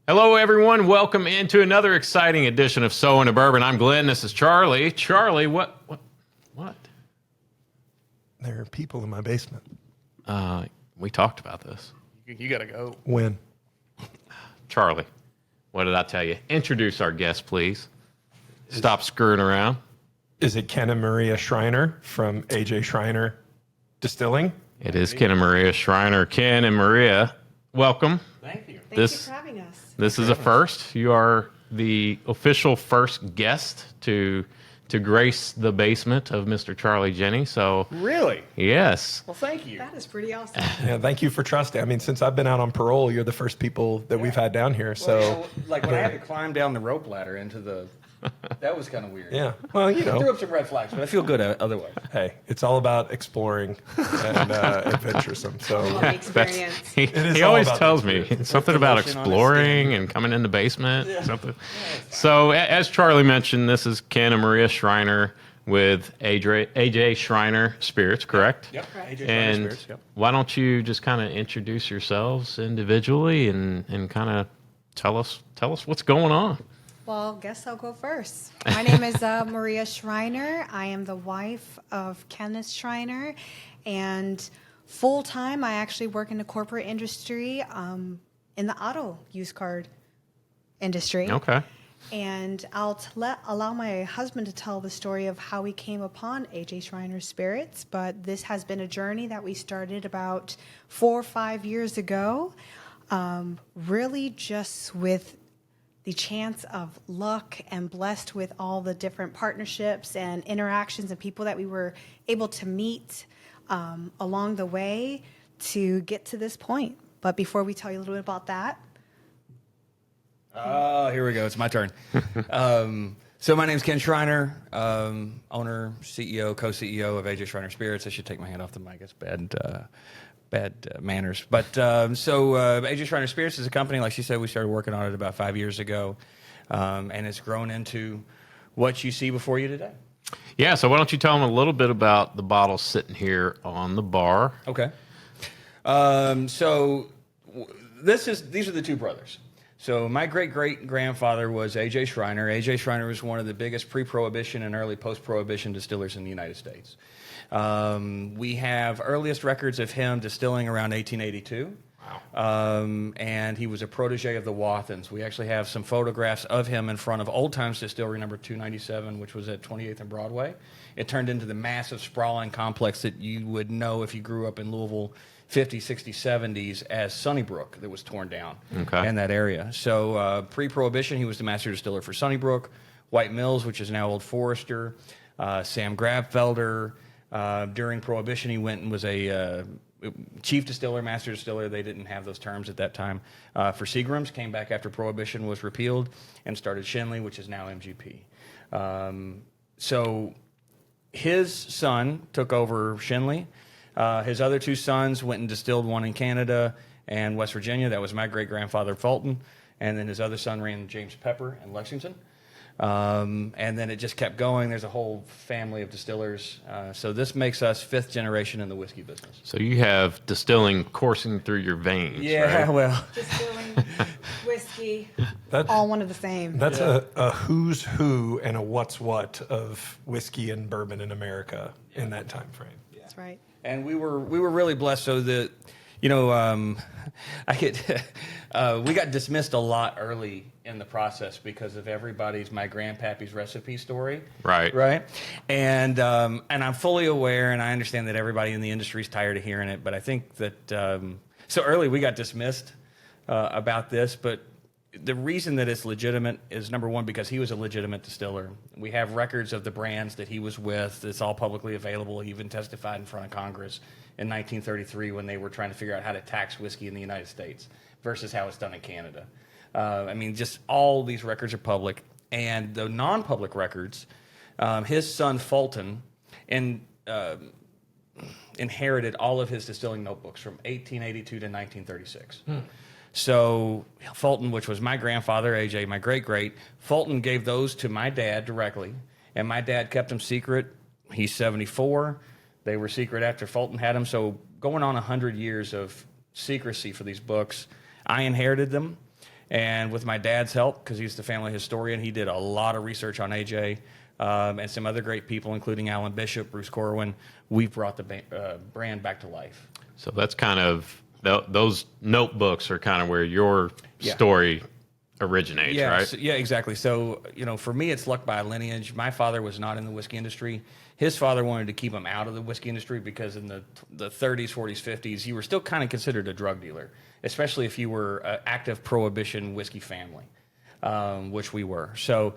Hello, everyone. Welcome into another exciting edition of So Into Bourbon. I'm Glenn. This is Charlie. Charlie, what? There are people in my basement. We talked about this. You got to go. When? Charlie, what did I tell you? Introduce our guest, please. Stop screwing around. Is it Ken and Maria Schreiner from J.J. Schreiner Distilling? It is Ken and Maria Schreiner. Ken and Maria, welcome. Thank you. Thank you for having us. This is a first. You are the official first guest to grace the basement of Mr. Charlie Jenny. So Really? yes. Well, thank you. That is pretty awesome. Yeah, thank you for trusting. I mean, since I've been out on parole, you're the first people that we've had down here. So, Well, you know, like when I had to climb down the rope ladder into the, that was kind of weird. yeah. Well, you Threw know, up some red flags, but I feel good otherwise. hey, it's all about exploring and adventuresome. So, Love the experience. He, is he all always about tells the me experience. something about lotion on his exploring and coming in the basement. Something. So, as Charlie mentioned, this is Ken and Maria Schreiner with AJ Schreiner Spirits, correct? Yep. Correct. AJ And Spirits, yep. why don't you just kind of introduce yourselves individually and kind of tell us what's going on? Well, guess I'll go first. My name is Maria Schreiner. I am the wife of Kenneth Schreiner, and full time I actually work in the corporate industry, in the auto used car industry. Okay. And I'll allow my husband to tell the story of how we came upon AJ Schreiner Spirits. But this has been a journey that we started about 4 or 5 years ago, really just with the chance of luck and blessed with all the different partnerships and interactions and people that we were able to meet along the way to get to this point. But before we tell you a little bit about that, Oh, here we go. It's my turn. So my name's Ken Schreiner, owner, CEO, co-CEO of AJ Schreiner Spirits. I should take my hand off the mic. It's bad manners. But AJ Schreiner Spirits is a company, like she said, we started working on it about 5 years ago, and it's grown into what you see before you today. Yeah, so why don't you tell them a little bit about the bottles sitting here on the bar? Okay. These are the two brothers. So my great-great-grandfather was A.J. Schreiner. A.J. Schreiner was one of the biggest pre-Prohibition and early post-Prohibition distillers in the United States. We have earliest records of him distilling around 1882. Wow. And he was a protege of the Wathans. We actually have some photographs of him in front of Old Times Distillery number 297, which was at 28th and Broadway. It turned into the massive sprawling complex that you would know if you grew up in Louisville 50s, 60s, 70s as Sunnybrook that was torn down in that area. So pre-Prohibition, he was the master distiller for Sunnybrook, White Mills, which is now Old Forester, Sam Grabfelder. During Prohibition, he went and was a chief distiller, master distiller. They didn't have those terms at that time. For Seagram's, came back after Prohibition was repealed and started Shinley, which is now MGP. So his son took over Shinley. His other two sons went and distilled, one in Canada and West Virginia. That was my great-grandfather, Fulton. And then his other son ran James Pepper in Lexington. And then it just kept going. There's a whole family of distillers. So this makes us fifth generation in the whiskey business. So you have distilling coursing through your veins, Yeah, right? well, distilling, whiskey, That- all one of the same. that's a who's who and a what's what of whiskey and bourbon in America in that time frame. That's right. and we were really blessed. So that, you know, we got dismissed a lot early in the process because of everybody's my grandpappy's recipe story. Right. And I'm fully aware, and I understand that everybody in the industry is tired of hearing it. But I think that so early we got dismissed about this. But the reason that it's legitimate is, number one, because he was a legitimate distiller. We have records of the brands that he was with. It's all publicly available. He even testified in front of Congress in 1933 when they were trying to figure out how to tax whiskey in the United States versus how it's done in Canada. I mean, just all these records are public. And the non-public records, his son Fulton inherited all of his distilling notebooks from 1882 to 1936. So Fulton, which was my grandfather, AJ, my great-great, Fulton gave those to my dad directly, and my dad kept them secret. He's 74. They were secret after Fulton had them. So going on 100 years of secrecy for these books, I inherited them, And with my dad's help, because he's the family historian, he did a lot of research on AJ and some other great people, including Alan Bishop, Bruce Corwin. We've brought the brand back to life. So that's kind of those notebooks are kind of where your story originates, right? So, yeah, exactly. So, for me, it's luck by lineage. My father was not in the whiskey industry. His father wanted to keep him out of the whiskey industry because in the 30s, 40s, 50s, you were still kind of considered a drug dealer, especially if you were an active prohibition whiskey family, which we were. So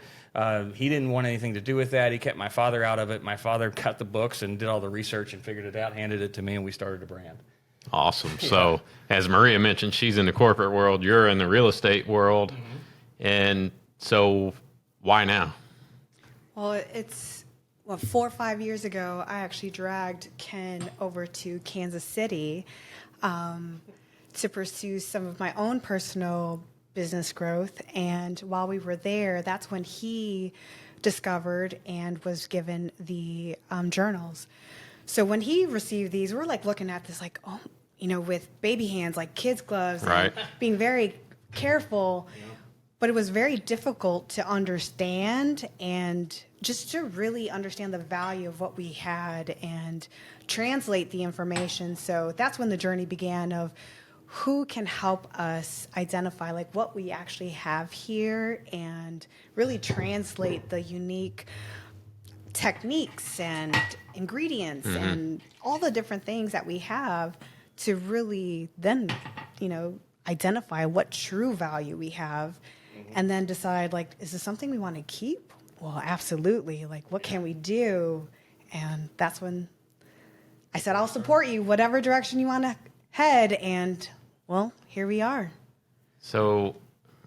he didn't want anything to do with that. He kept my father out of it. My father got the books and did all the research and figured it out, handed it to me, and we started a brand. Awesome. So as Maria mentioned, she's in the corporate world, you're in the real estate world. And so why now? Well, 4 or 5 years ago, I actually dragged Ken over to Kansas City to pursue some of my own personal business growth. And while we were there, that's when he discovered and was given the journals. So when he received these, we're like looking at this like, oh, with baby hands, like kids' gloves, right, and being very careful. Yeah. But it was very difficult to understand and just to really understand the value of what we had and translate the information. So that's when the journey began of who can help us identify like what we actually have here and really translate the unique techniques and ingredients and all the different things that we have to really then, identify what true value we have. And then decide, like, is this something we want to keep? Well, absolutely. Like, what can we do? And that's when I said, I'll support you, whatever direction you want to head. And, well, here we are. So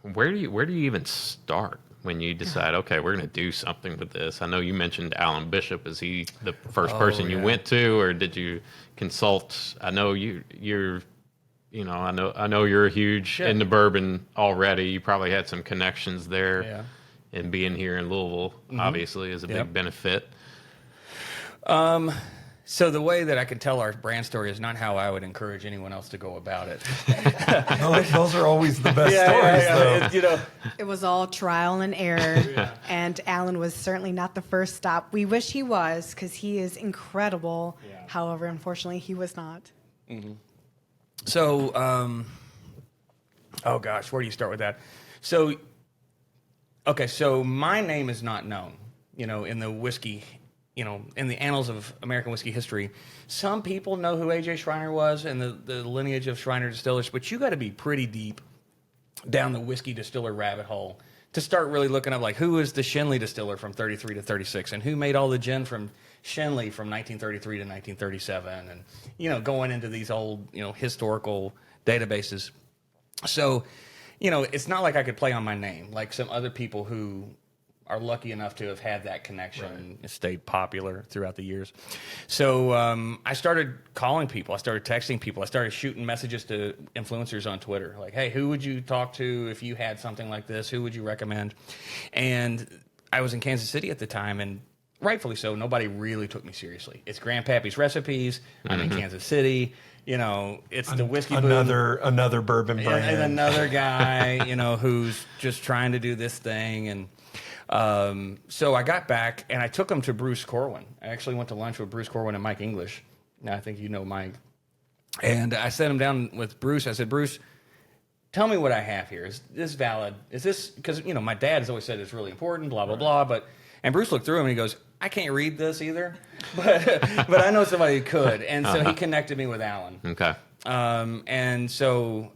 where do you even start when you decide, okay, we're going to do something with this? I know you mentioned Alan Bishop. Is he the first person you went to, or did you consult? I know you're I know you're huge into bourbon already. You probably had some connections there. Yeah. And being here in Louisville, obviously, is a big benefit. So the way that I can tell our brand story is not how I would encourage anyone else to go about it. Those are always the best stories, though. It was all trial and error. And Alan was certainly not the first stop. We wish he was, because he is incredible. Yeah. However, unfortunately, he was not. Mm-hmm. So, where do you start with that? So my name is not known, in the whiskey, in the annals of American whiskey history. Some people know who A.J. Schreiner was and the lineage of Schreiner distillers, but you got to be pretty deep down the whiskey distiller rabbit hole to start really looking up, like, who is the Shenley distiller from 33 to 36, and who made all the gin from Shenley from 1933 to 1937, and, going into these old, historical databases. So, it's not like I could play on my name, like some other people who are lucky enough to have had that connection and stayed popular throughout the years. So I started calling people. I started texting people. I started shooting messages to influencers on Twitter. Like, hey, who would you talk to if you had something like this? Who would you recommend? And I was in Kansas City at the time, and rightfully so, nobody really took me seriously. It's Grandpappy's Recipes. I'm in Kansas City. It's the whiskey boom. Another bourbon brand. And another guy, who's just trying to do this thing. And so I got back, and I took him to Bruce Corwin. I actually went to lunch with Bruce Corwin and Mike English. Now, I think you know Mike. And I sat him down with Bruce. I said, Bruce, tell me what I have here. Is this valid? Is this, because, my dad has always said it's really important, blah, blah, blah. And Bruce looked through him, and he goes, I can't read this either, but I know somebody who could. And so he connected me with Alan. Okay. And so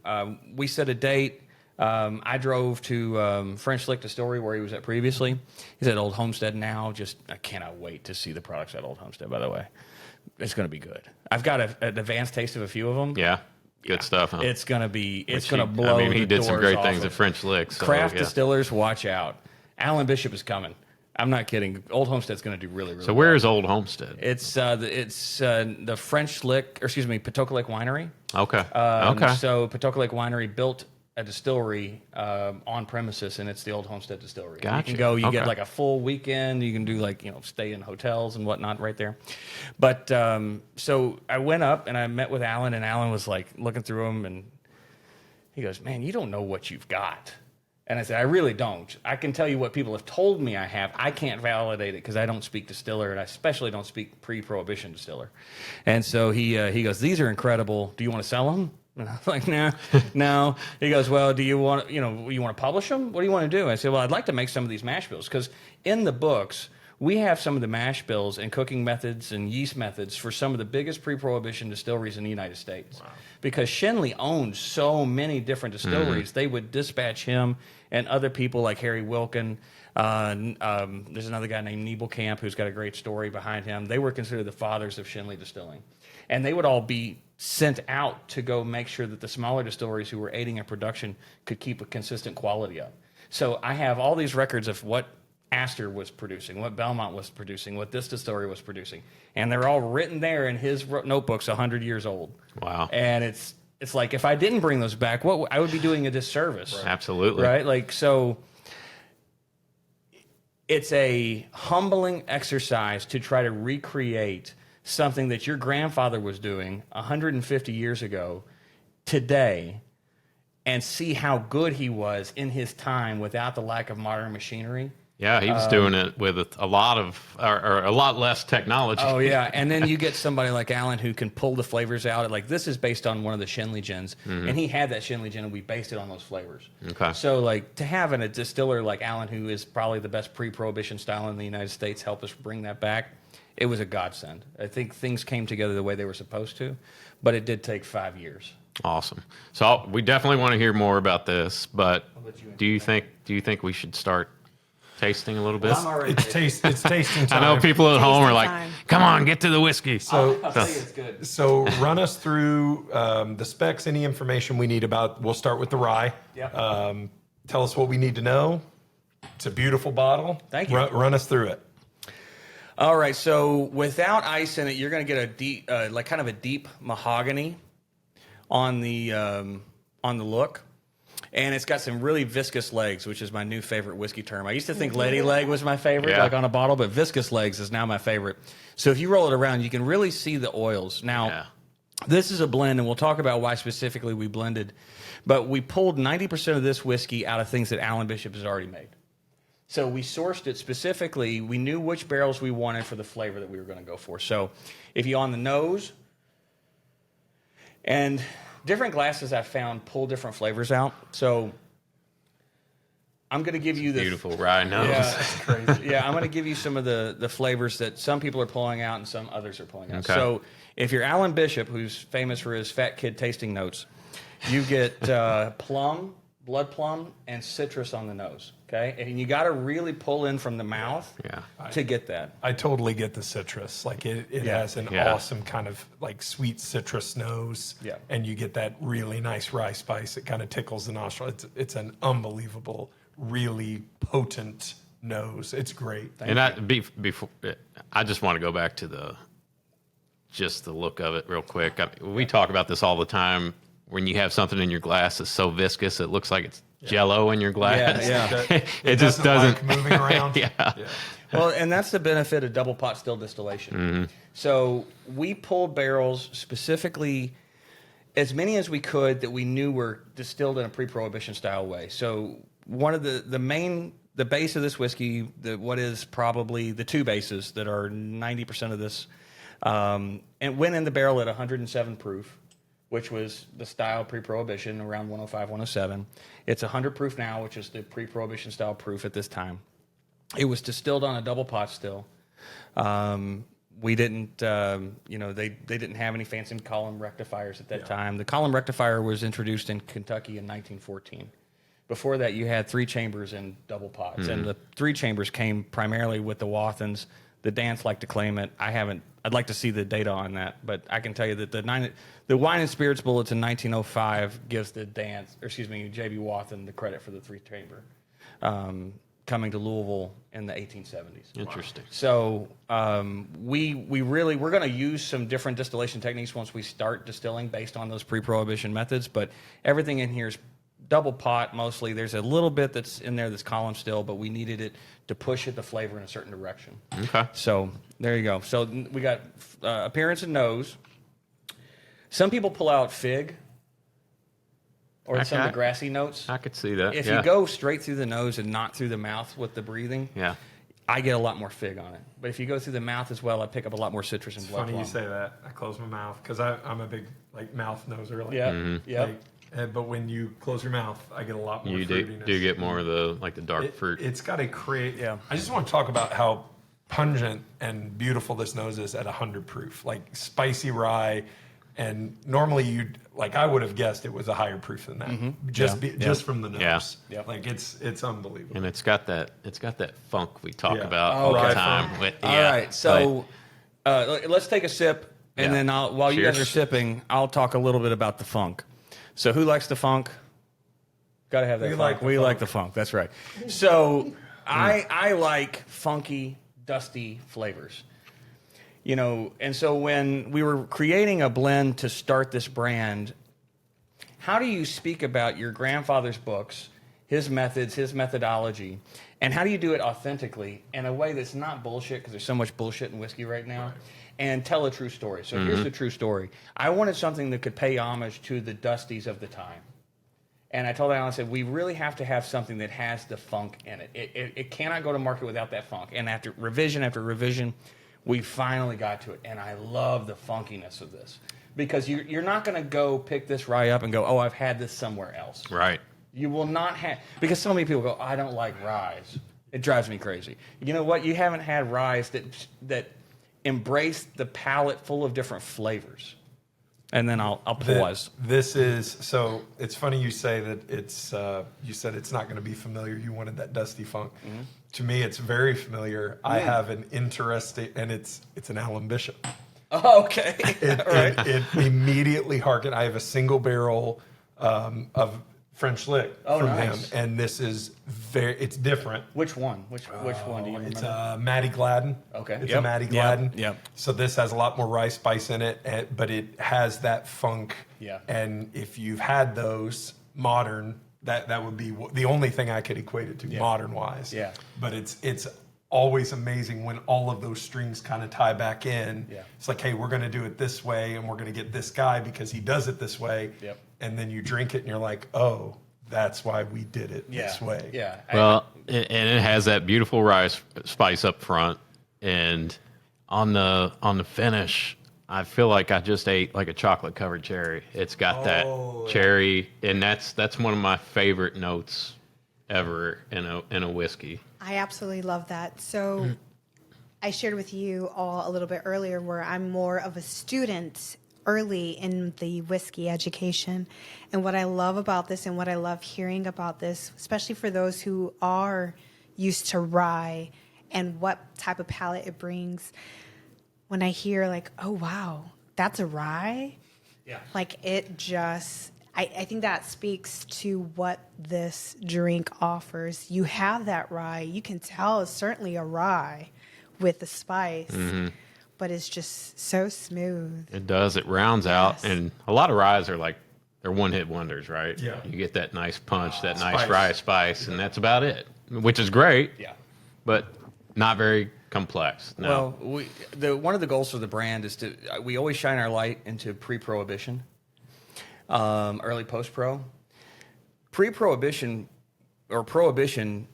we set a date. I drove to French Lick Distillery, where he was at previously. He's at Old Homestead now. I cannot wait to see the products at Old Homestead, by the way. It's going to be good. I've got an advanced taste of a few of them. Yeah. Good stuff, huh? It's going to blow. He did some great things at French Lick. So, craft distillers, watch out. Alan Bishop is coming. I'm not kidding. Old Homestead's going to do really, really well. So where is Old Homestead? It's the French Lick, Patoka Lake Winery. Okay. So Patoka Lake Winery built a distillery on premises, and it's the Old Homestead Distillery. Gotcha. You can go. You get like a full weekend. You can do stay in hotels and whatnot right there. But so I went up and I met with Alan, and Alan was like looking through them, and he goes, "Man, you don't know what you've got." And I said, I really don't. I can tell you what people have told me I have. I can't validate it because I don't speak distiller, and I especially don't speak pre-prohibition distiller. And so he goes, these are incredible. Do you want to sell them? And I was like, nah, no. He goes, well, do you want to publish them? What do you want to do? I said, well, I'd like to make some of these mash bills because in the books we have some of the mash bills and cooking methods and yeast methods for some of the biggest pre-prohibition distilleries in the United States. Wow. Because Schenley owned so many different distilleries, they would dispatch him and other people like Harry Wilkin. There's another guy named Nebelkamp who's got a great story behind him. They were considered the fathers of Schenley distilling. And they would all be sent out to go make sure that the smaller distilleries who were aiding in production could keep a consistent quality up. So I have all these records of what Astor was producing, what Belmont was producing, what this distillery was producing. And they're all written there in his notebooks 100 years old. Wow. And it's like, if I didn't bring those back, I would be doing a disservice. Right. Absolutely. Right? Like, so it's a humbling exercise to try to recreate something that your grandfather was doing 150 years ago today and see how good he was in his time without the lack of modern machinery. Yeah, he was doing it with a lot less technology. Oh, yeah. And then you get somebody like Alan who can pull the flavors out. Like, this is based on one of the Schenley gins. And he had that Schenley gin, and we based it on those flavors. Okay. So, like, to have a distiller like Alan, who is probably the best pre-prohibition style in the United States, help us bring that back, it was a godsend. I think things came together the way they were supposed to, but it did take 5 years. Awesome. So we definitely want to hear more about this, but do you think we should start tasting a little bit? Well, It's tasting time. I know people at home are like, time. come on, get to the whiskey. So, I'll tell you it's good. so run us through the specs, any information we need about. We'll start with the rye. Yep. Tell us what we need to know. It's a beautiful bottle. Thank you. Run us through it. All right, so without ice in it, you're going to get a deep, like kind of a deep mahogany on the look, and it's got some really viscous legs, which is my new favorite whiskey term. I used to think lady leg was my favorite, like on a bottle, but viscous legs is now my favorite. So if you roll it around, you can really see the oils. Now, this is a blend, and we'll talk about why specifically we blended, but we pulled 90% of this whiskey out of things that Alan Bishop has already made. So we sourced it specifically. We knew which barrels we wanted for the flavor that we were going to go for. So if you on the nose, and different glasses I've found pull different flavors out. So I'm going to give you the Beautiful rye nose. Yeah, that's crazy. Yeah, I'm going to give you some of the flavors that some people are pulling out and some others are pulling out. Okay. So if you're Alan Bishop, who's famous for his fat kid tasting notes, you get plum, blood plum, and citrus on the nose. Okay, and you got to really pull in from the mouth to get that. I totally get the citrus. Like it has an awesome kind of like sweet citrus nose. Yeah. And you get that really nice rye spice. It kind of tickles the nostril. It's an unbelievable, really potent nose. It's great. Before I just want to go back to just the look of it real quick. We talk about this all the time. When you have something in your glass that's so viscous, it looks like it's Jello in your glass. Yeah. It just doesn't like moving around. Yeah. Well, and that's the benefit of double pot still distillation. So we pulled barrels specifically, as many as we could that we knew were distilled in a pre-prohibition style way. So one of the base of this whiskey, what is probably the two bases that are 90% of this, and went in the barrel at 107 proof, which was the style pre-prohibition, around 105, 107. It's 100 proof now, which is the pre-prohibition style proof at this time. It was distilled on a double pot still. We didn't, they didn't have any fancy column rectifiers at that time. The column rectifier was introduced in Kentucky in 1914. Before that, you had 3 chambers in double pots, and the 3 chambers came primarily with the Wathans. The Dance like to claim it. I'd like to see the data on that, but I can tell you that the Wine and Spirits Bulletin 1905 gives the J.B. Wathan the credit for the 3-chamber coming to Louisville in the 1870s. Interesting. So we're going to use some different distillation techniques once we start distilling based on those pre-prohibition methods, but everything in here is double pot mostly. There's a little bit that's in there that's column still, but we needed it to push the flavor in a certain direction. Okay. So there you go. So we got appearance and nose. Some people pull out fig. or some of the Okay. grassy notes. I could see that. If yeah. you go straight through the nose and not through the mouth with the breathing, Yeah. I get a lot more fig on it. But if you go through the mouth as well, I pick up a lot more citrus and It's blood funny plum. you say that. I close my mouth because I'm a big like mouth noser. Like, Yeah, yeah. but when you close your mouth, I get a lot more You do fruitiness. get more of the like the dark fruit. It's got to create. Yeah. I just want to talk about how pungent and beautiful this nose is at 100 proof. Like spicy rye, and normally you'd like I would have guessed it was a higher proof than that. Just from the nose. Yeah. Yep. Like it's unbelievable. And it's got that funk we talk Yeah. about Oh, all okay. the time. With, All yeah, right, so let's take a sip, and Yeah. then while you guys Cheers. are sipping, I'll talk a little bit about the funk. So who likes the funk? Got to have that We funk. like the We funk. like the funk. That's right. So I like funky, dusty flavors. You know, and so when we were creating a blend to start this brand, how do you speak about your grandfather's books, his methods, his methodology, and how do you do it authentically in a way that's not bullshit, because there's so much bullshit in whiskey right now, and tell a true story? So here's the true story. I wanted something that could pay homage to the dusties of the time. And I told Alan, I said, we really have to have something that has the funk in it. It cannot go to market without that funk. And after revision, we finally got to it. And I love the funkiness of this. Because you're not going to go pick this rye up and go, oh, I've had this somewhere else. right. You will not have, because so many people go, I don't like ryes. It drives me crazy. You know what? You haven't had ryes that embrace the palate full of different flavors. And then I'll pause. This is so. It's funny you say that. It's you said it's not going to be familiar. You wanted that dusty funk. To me, it's very familiar. I have an interesting, and it's an Alan Bishop. Oh, okay. It immediately harkened. I have a single barrel of French lick from nice. him, and this is it's different. Which one? Which one do you remember? It's a Matty Gladden. Okay. It's Yep. a Matty Yep. Gladden. Yep. So this has a lot more rye spice in it, but it has that funk. Yeah. And if you've had those modern, that would be the only thing I could equate it to modern wise. Yeah. But it's always amazing when all of those strings kind of tie back in. Yeah. It's like, hey, we're going to do it this way, and we're going to get this guy because he does it this way. Yep. And then you drink it, and you're like, oh, that's why we did it this way. Yeah. Well, and it has that beautiful rye spice up front, and on the finish, I feel like I just ate like a chocolate covered cherry. It's got that cherry, and that's one of my favorite notes ever in a whiskey. I absolutely love that. So I shared with you all a little bit earlier where I'm more of a student early in the whiskey education. And what I love about this and what I love hearing about this, especially for those who are used to rye and what type of palate it brings, when I hear like, oh, wow, that's a rye. Yeah. Like it just, I think that speaks to what this drink offers. You have that rye. You can tell it's certainly a rye with the spice, but it's just so smooth. It does. It rounds out, Yes. and a lot of ryes are like they're one-hit wonders, right? Yeah. You get that nice punch, that nice Spice. rye spice, and that's about it, which is great. Yeah. But not very complex. No. Well, one of the goals for the brand is we always shine our light into pre-prohibition, early post-pro. Pre-prohibition or prohibition,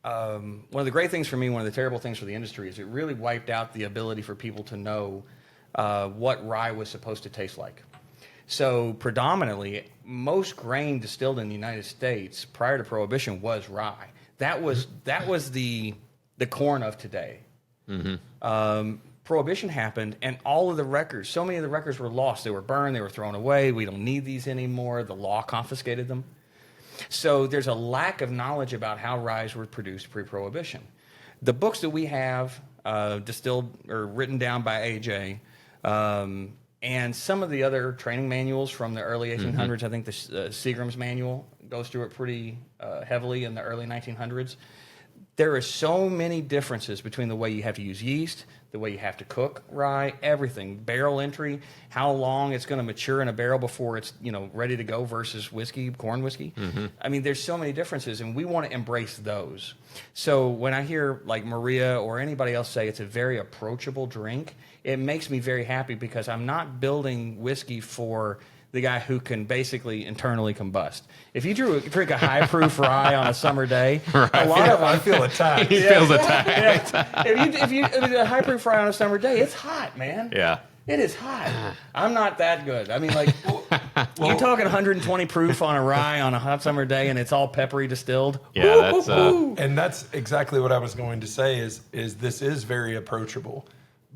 one of the great things for me, one of the terrible things for the industry is it really wiped out the ability for people to know what rye was supposed to taste like. So predominantly, most grain distilled in the United States prior to Prohibition was rye. That was the corn of today. Prohibition happened, and all of the records, so many of the records were lost. They were burned. They were thrown away. We don't need these anymore. The law confiscated them. So there's a lack of knowledge about how ryes were produced pre-Prohibition. The books that we have distilled or written down by A.J., and some of the other training manuals from the early 1800s, I think the Seagram's manual goes through it pretty heavily in the early 1900s. There are so many differences between the way you have to use yeast, the way you have to cook rye, everything. Barrel entry, how long it's going to mature in a barrel before it's ready to go versus whiskey, corn whiskey. I mean, there's so many differences, and we want to embrace those. So when I hear like Maria or anybody else say it's a very approachable drink, it makes me very happy because I'm not building whiskey for the guy who can basically internally combust. If you drink a high proof rye on a summer day, a lot of I feel attacked. He feels attacked. if you a high proof rye on a summer day, it's hot, man. Yeah. It is hot. I'm not that good. I mean, like, you're talking 120 proof on a rye on a hot summer day, and it's all peppery distilled. Yeah, that's And that's exactly what I was going to say. Is this is very approachable,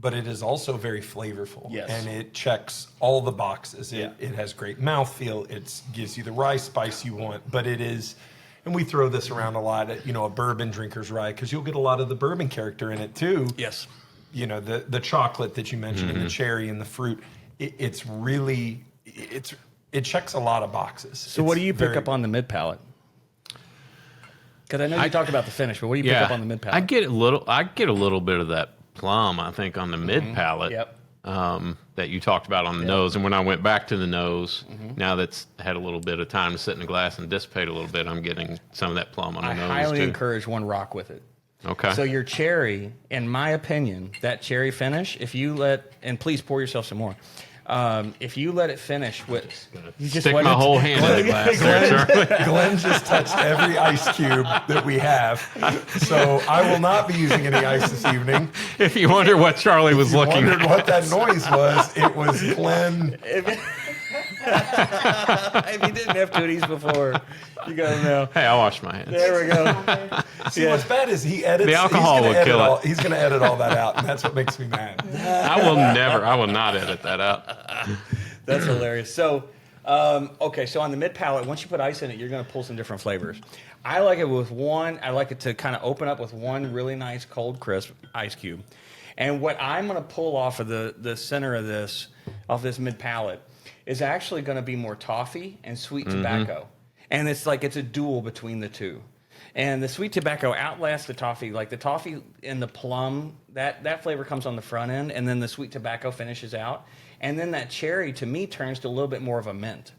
but it is also very flavorful. Yes. And it checks all the boxes. It has great mouthfeel. It gives you the rye spice you want, but it is. And we throw this around a lot at, a bourbon drinker's rye, because you'll get a lot of the bourbon character in it too. Yes. The chocolate that you mentioned and the cherry and the fruit, it checks a lot of boxes. So what do you pick up on the mid palate? Because I know you talked about the finish, but what do you pick up on the mid palate? I get a little bit of that plum, I think, on the mid palate. Yep. That you talked about on the nose. And when I went back to the nose, now that's had a little bit of time to sit in the glass and dissipate a little bit, I'm getting some of that plum on the nose. I highly too. encourage one rock with it. Okay. So your cherry, in my opinion, that cherry finish, if you and please pour yourself some more. If you let it finish with, you just Stick my whole hand in the glass there, Charlie. Glenn just touched every ice cube that we have. So I will not be using any ice this evening. If you wonder what Charlie was looking Wondered at. what that noise was. It was Glenn. If you didn't have cooties before, you gotta know. Hey, I washed my hands. There we go. See, what's bad is he edits. The alcohol will kill it. He's going to edit all that out, and that's what makes me mad. I will not edit that out. That's hilarious. So, okay, so on the mid palate, once you put ice in it, you're going to pull some different flavors. I like it with one. I like it to kind of open up with one really nice cold crisp ice cube. And what I'm going to pull off of the center of this, off this mid palate, is actually going to be more toffee and sweet tobacco. And it's like it's a duel between the two. And the sweet tobacco outlasts the toffee. Like the toffee and the plum, that flavor comes on the front end, and then the sweet tobacco finishes out. And then that cherry, to me, turns to a little bit more of a mint.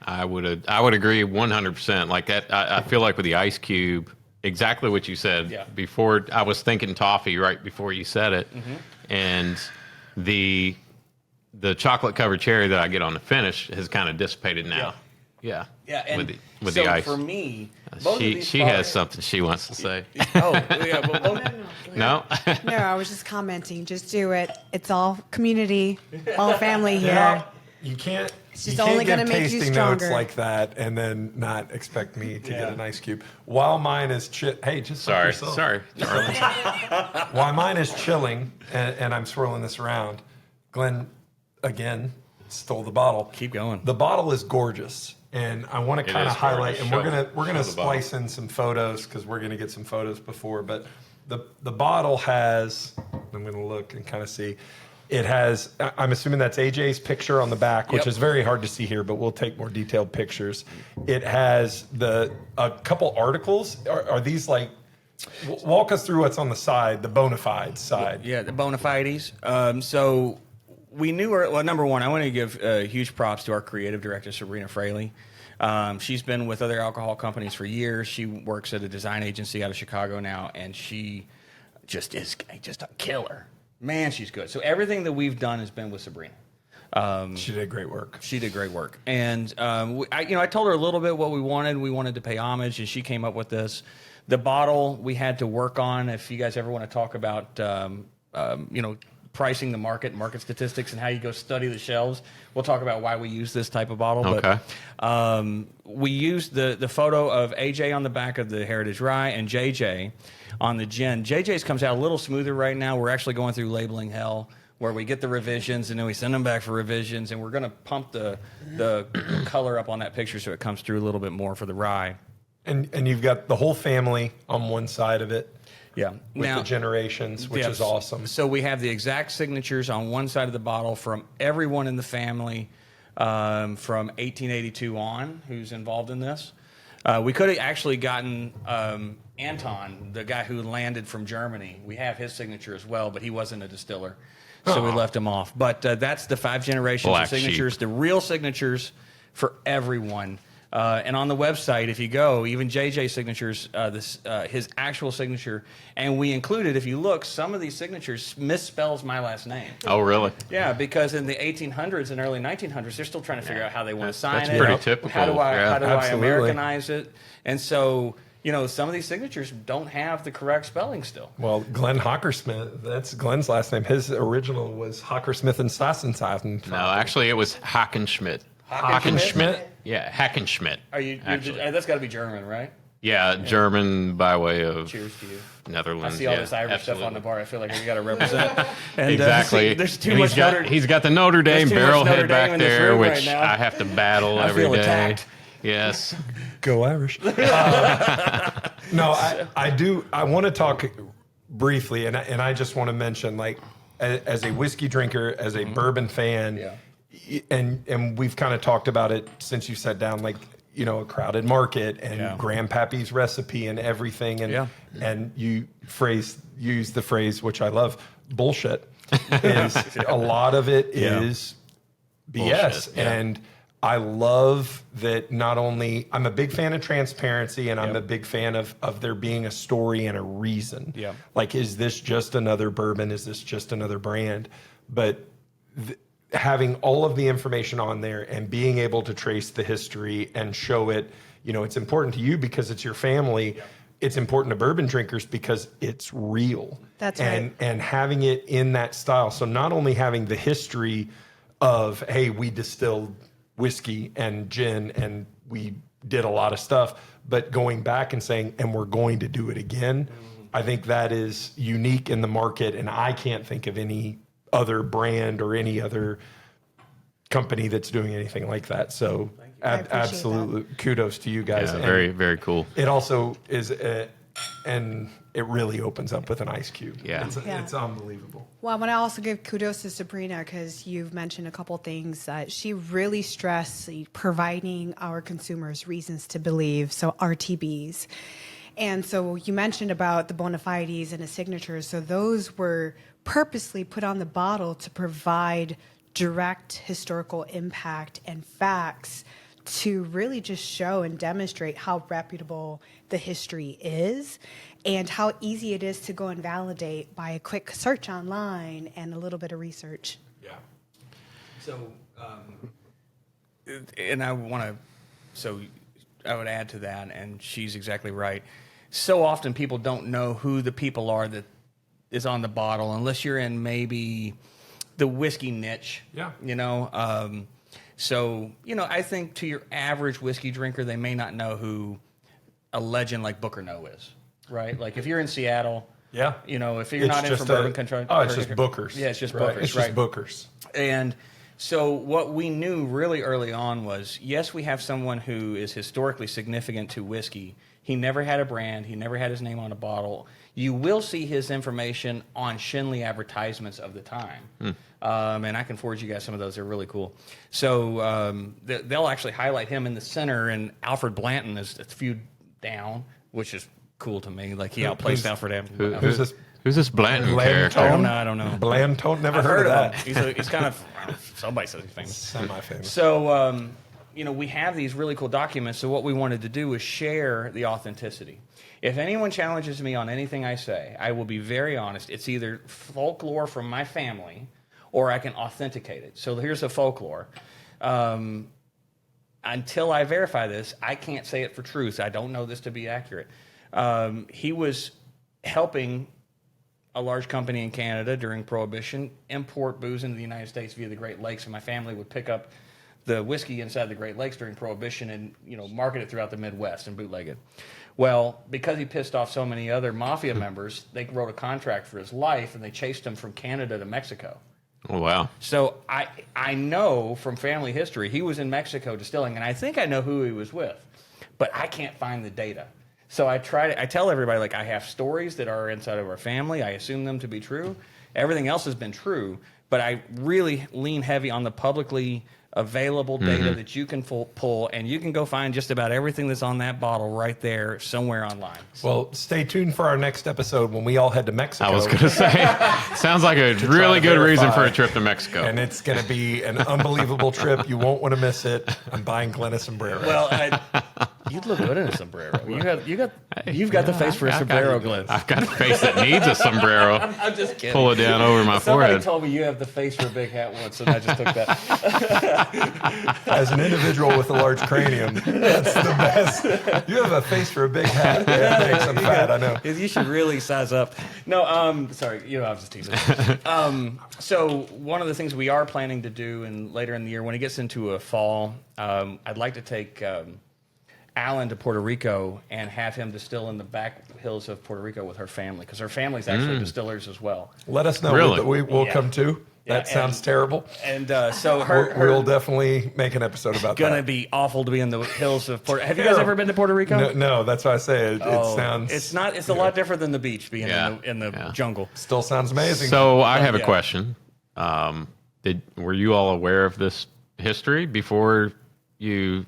I would agree 100%. Like that, I feel like with the ice cube, exactly what you said. Yeah. Before, I was thinking toffee right before you said it, and the chocolate covered cherry that I get on the finish has kind of dissipated now. Yeah. Yeah, and with so the ice. for me, both of these She has something she wants to say. Oh, yeah, well, No. No, I was just commenting. Just do it. It's all community, all family here. Yeah, you can't. It's You just can't only give gonna make you tasting notes stronger. like that and then not expect me to get an ice cube. While mine is hey, just Sorry, yourself. Charlie. While mine is chilling and I'm swirling this around, Glenn again stole the bottle. Keep going. The bottle is gorgeous, and I want to kind of is highlight. gorgeous. And we're gonna Show the bottle. splice in some photos because we're gonna get some photos before. But the bottle has. I'm gonna look and kind of see. It has. I'm assuming that's AJ's picture on the back, which Yep. is very hard to see here, but we'll take more detailed pictures. It has a couple articles. Are these like? Walk us through what's on the side, the bona fide side. Yeah, the bona fides. So we knew her. Well, number one, I want to give huge props to our creative director, Sabrina Fraley. She's been with other alcohol companies for years. She works at a design agency out of Chicago now, and she just is just a killer. Man, she's good. So everything that we've done has been with Sabrina. She did great work. She did great work, and I told her a little bit what we wanted. We wanted to pay homage, and she came up with this. The bottle we had to work on. If you guys ever want to talk about, pricing the market statistics, and how you go study the shelves, we'll talk about why we use this type of bottle. Okay. But we used the photo of AJ on the back of the Heritage Rye and J.J. on the gin. J.J.'s comes out a little smoother right now. We're actually going through labeling hell, where we get the revisions and then we send them back for revisions, and we're going to pump the color up on that picture so it comes through a little bit more for the rye. And you've got the whole family on one side of it. Yeah. With the generations, which is awesome. So we have the exact signatures on one side of the bottle from everyone in the family from 1882 on who's involved in this. We could have actually gotten Anton, the guy who landed from Germany. We have his signature as well, but he wasn't a distiller, so we left him off. But that's the 5 generations Black of signatures, sheep. the real signatures for everyone. And on the website, if you go, even J.J. signatures, his actual signature, and we included, if you look, some of these signatures misspells my last name. Oh, really? Yeah, because in the 1800s and early 1900s, they're still trying to figure out how they want to sign it. That's pretty typical. How do I Absolutely. Americanize it? And so, some of these signatures don't have the correct spelling still. Well, Glenn Hockersmith, that's Glenn's last name. His original was Hockersmith and Sassensassen. No, actually, it was Hackenschmidt. Hockenschmidt? Yeah, Hackenschmidt. That's got to be German, right? Yeah, German by way of Cheers to you. Netherlands. I see all yeah, this Irish stuff absolutely. on the bar. I feel like we got to represent. And, Exactly. see, there's too And much he's got the Notre Dame too much Notre barrelhead Dame back in this there, room which right now. I have to battle I every feel day. attacked. Yes. Go Irish. No, I do. I want to talk briefly, and I just want to mention, like, as a whiskey drinker, as a bourbon fan, and we've kind of talked about it since you sat down, like, a crowded market and Grandpappy's recipe and everything, and you use the phrase, which I love, bullshit. Is a lot of it is BS, Bullshit, yeah. and I love that. Not only I'm a big fan of transparency, and I'm a big fan of there being a story and a reason. Yeah. Like, is this just another bourbon? Is this just another brand? But having all of the information on there and being able to trace the history and show it, it's important to you because it's your family. It's important to bourbon drinkers because it's real. That's right. And having it in that style. So not only having the history of, hey, we distilled whiskey and gin and we did a lot of stuff, but going back and saying, and we're going to do it again. I think that is unique in the market, and I can't think of any other brand or any other company that's doing anything like that. So absolutely kudos to you guys. Yeah, And very, very cool. it also is, and it really opens up with an ice cube. Yeah. It's unbelievable. Well, I want to also give kudos to Sabrina because you've mentioned a couple things that she really stressed providing our consumers reasons to believe, so RTBs. And so you mentioned about the bona fides and the signatures. So those were purposely put on the bottle to provide direct historical impact and facts to really just show and demonstrate how reputable the history is and how easy it is to go and validate by a quick search online and a little bit of research. Yeah. So, and I would add to that, and she's exactly right. So often people don't know who the people are that is on the bottle unless you're in maybe the whiskey niche. Yeah. So, I think to your average whiskey drinker, they may not know who a legend like Booker No is, right? Like if you're in Seattle, if you're It's not in just for bourbon country. Oh, it's just Booker's. Yeah, it's just right? Booker's, It's right? just Booker's. And so what we knew really early on was, yes, we have someone who is historically significant to whiskey. He never had a brand. He never had his name on a bottle. You will see his information on Shinley advertisements of the time. And I can forward you guys some of those. They're really cool. So they'll actually highlight him in the center, and Alfred Blanton is a few down, which is cool to me. Like he outplays Alfred. Who's this? Who's this Blanton character? I don't know. Blanton? Never I've heard of that. him. He's kind of, somebody says he's famous. Semi-famous. So, we have these really cool documents. So what we wanted to do is share the authenticity. If anyone challenges me on anything I say, I will be very honest. It's either folklore from my family or I can authenticate it. So here's the folklore. Until I verify this, I can't say it for truth. I don't know this to be accurate. He was helping a large company in Canada during Prohibition import booze into the United States via the Great Lakes, and my family would pick up the whiskey inside the Great Lakes during Prohibition and market it throughout the Midwest and bootleg it. Well, because he pissed off so many other mafia members, they wrote a contract for his life, and they chased him from Canada to Mexico. Oh, wow. So I know from family history he was in Mexico distilling, and I think I know who he was with, but I can't find the data. So I tell everybody, like, I have stories that are inside of our family. I assume them to be true. Everything else has been true, but I really lean heavy on the publicly available data that you can pull, and you can go find just about everything that's on that bottle right there somewhere online. Well, stay tuned for our next episode when we all head to Mexico. I was going to say, sounds like a really good reason for a trip to Mexico. And it's going to be an unbelievable trip. You won't want to miss it. I'm buying Glenn a sombrero. Well, you'd look good in a sombrero. You've got the face for a sombrero, Glenn. I've got a face that needs a sombrero. I'm just kidding. Pull it down over my Somebody forehead. told me you have the face for a big hat once, and I just took that. As an individual with a large cranium, that's the best. You have a face for a big hat. Yeah, thanks, I'm fat, I know. You should really size up. No, sorry, I was just teasing. So one of the things we are planning to do, and later in the year, when it gets into a fall, I'd like to take Alan to Puerto Rico and have him distill in the back hills of Puerto Rico with her family, because her family's actually distillers as well. Let us know. Really? We'll come too. That sounds terrible. And so We'll definitely make an episode about gonna that. be awful to be in the hills of Puerto. Have you guys ever been to Puerto Rico? No, that's why I say it. It sounds. It's not. It's a lot different than the beach being in the jungle. Still sounds amazing. So I have a question. Were you all aware of this history before you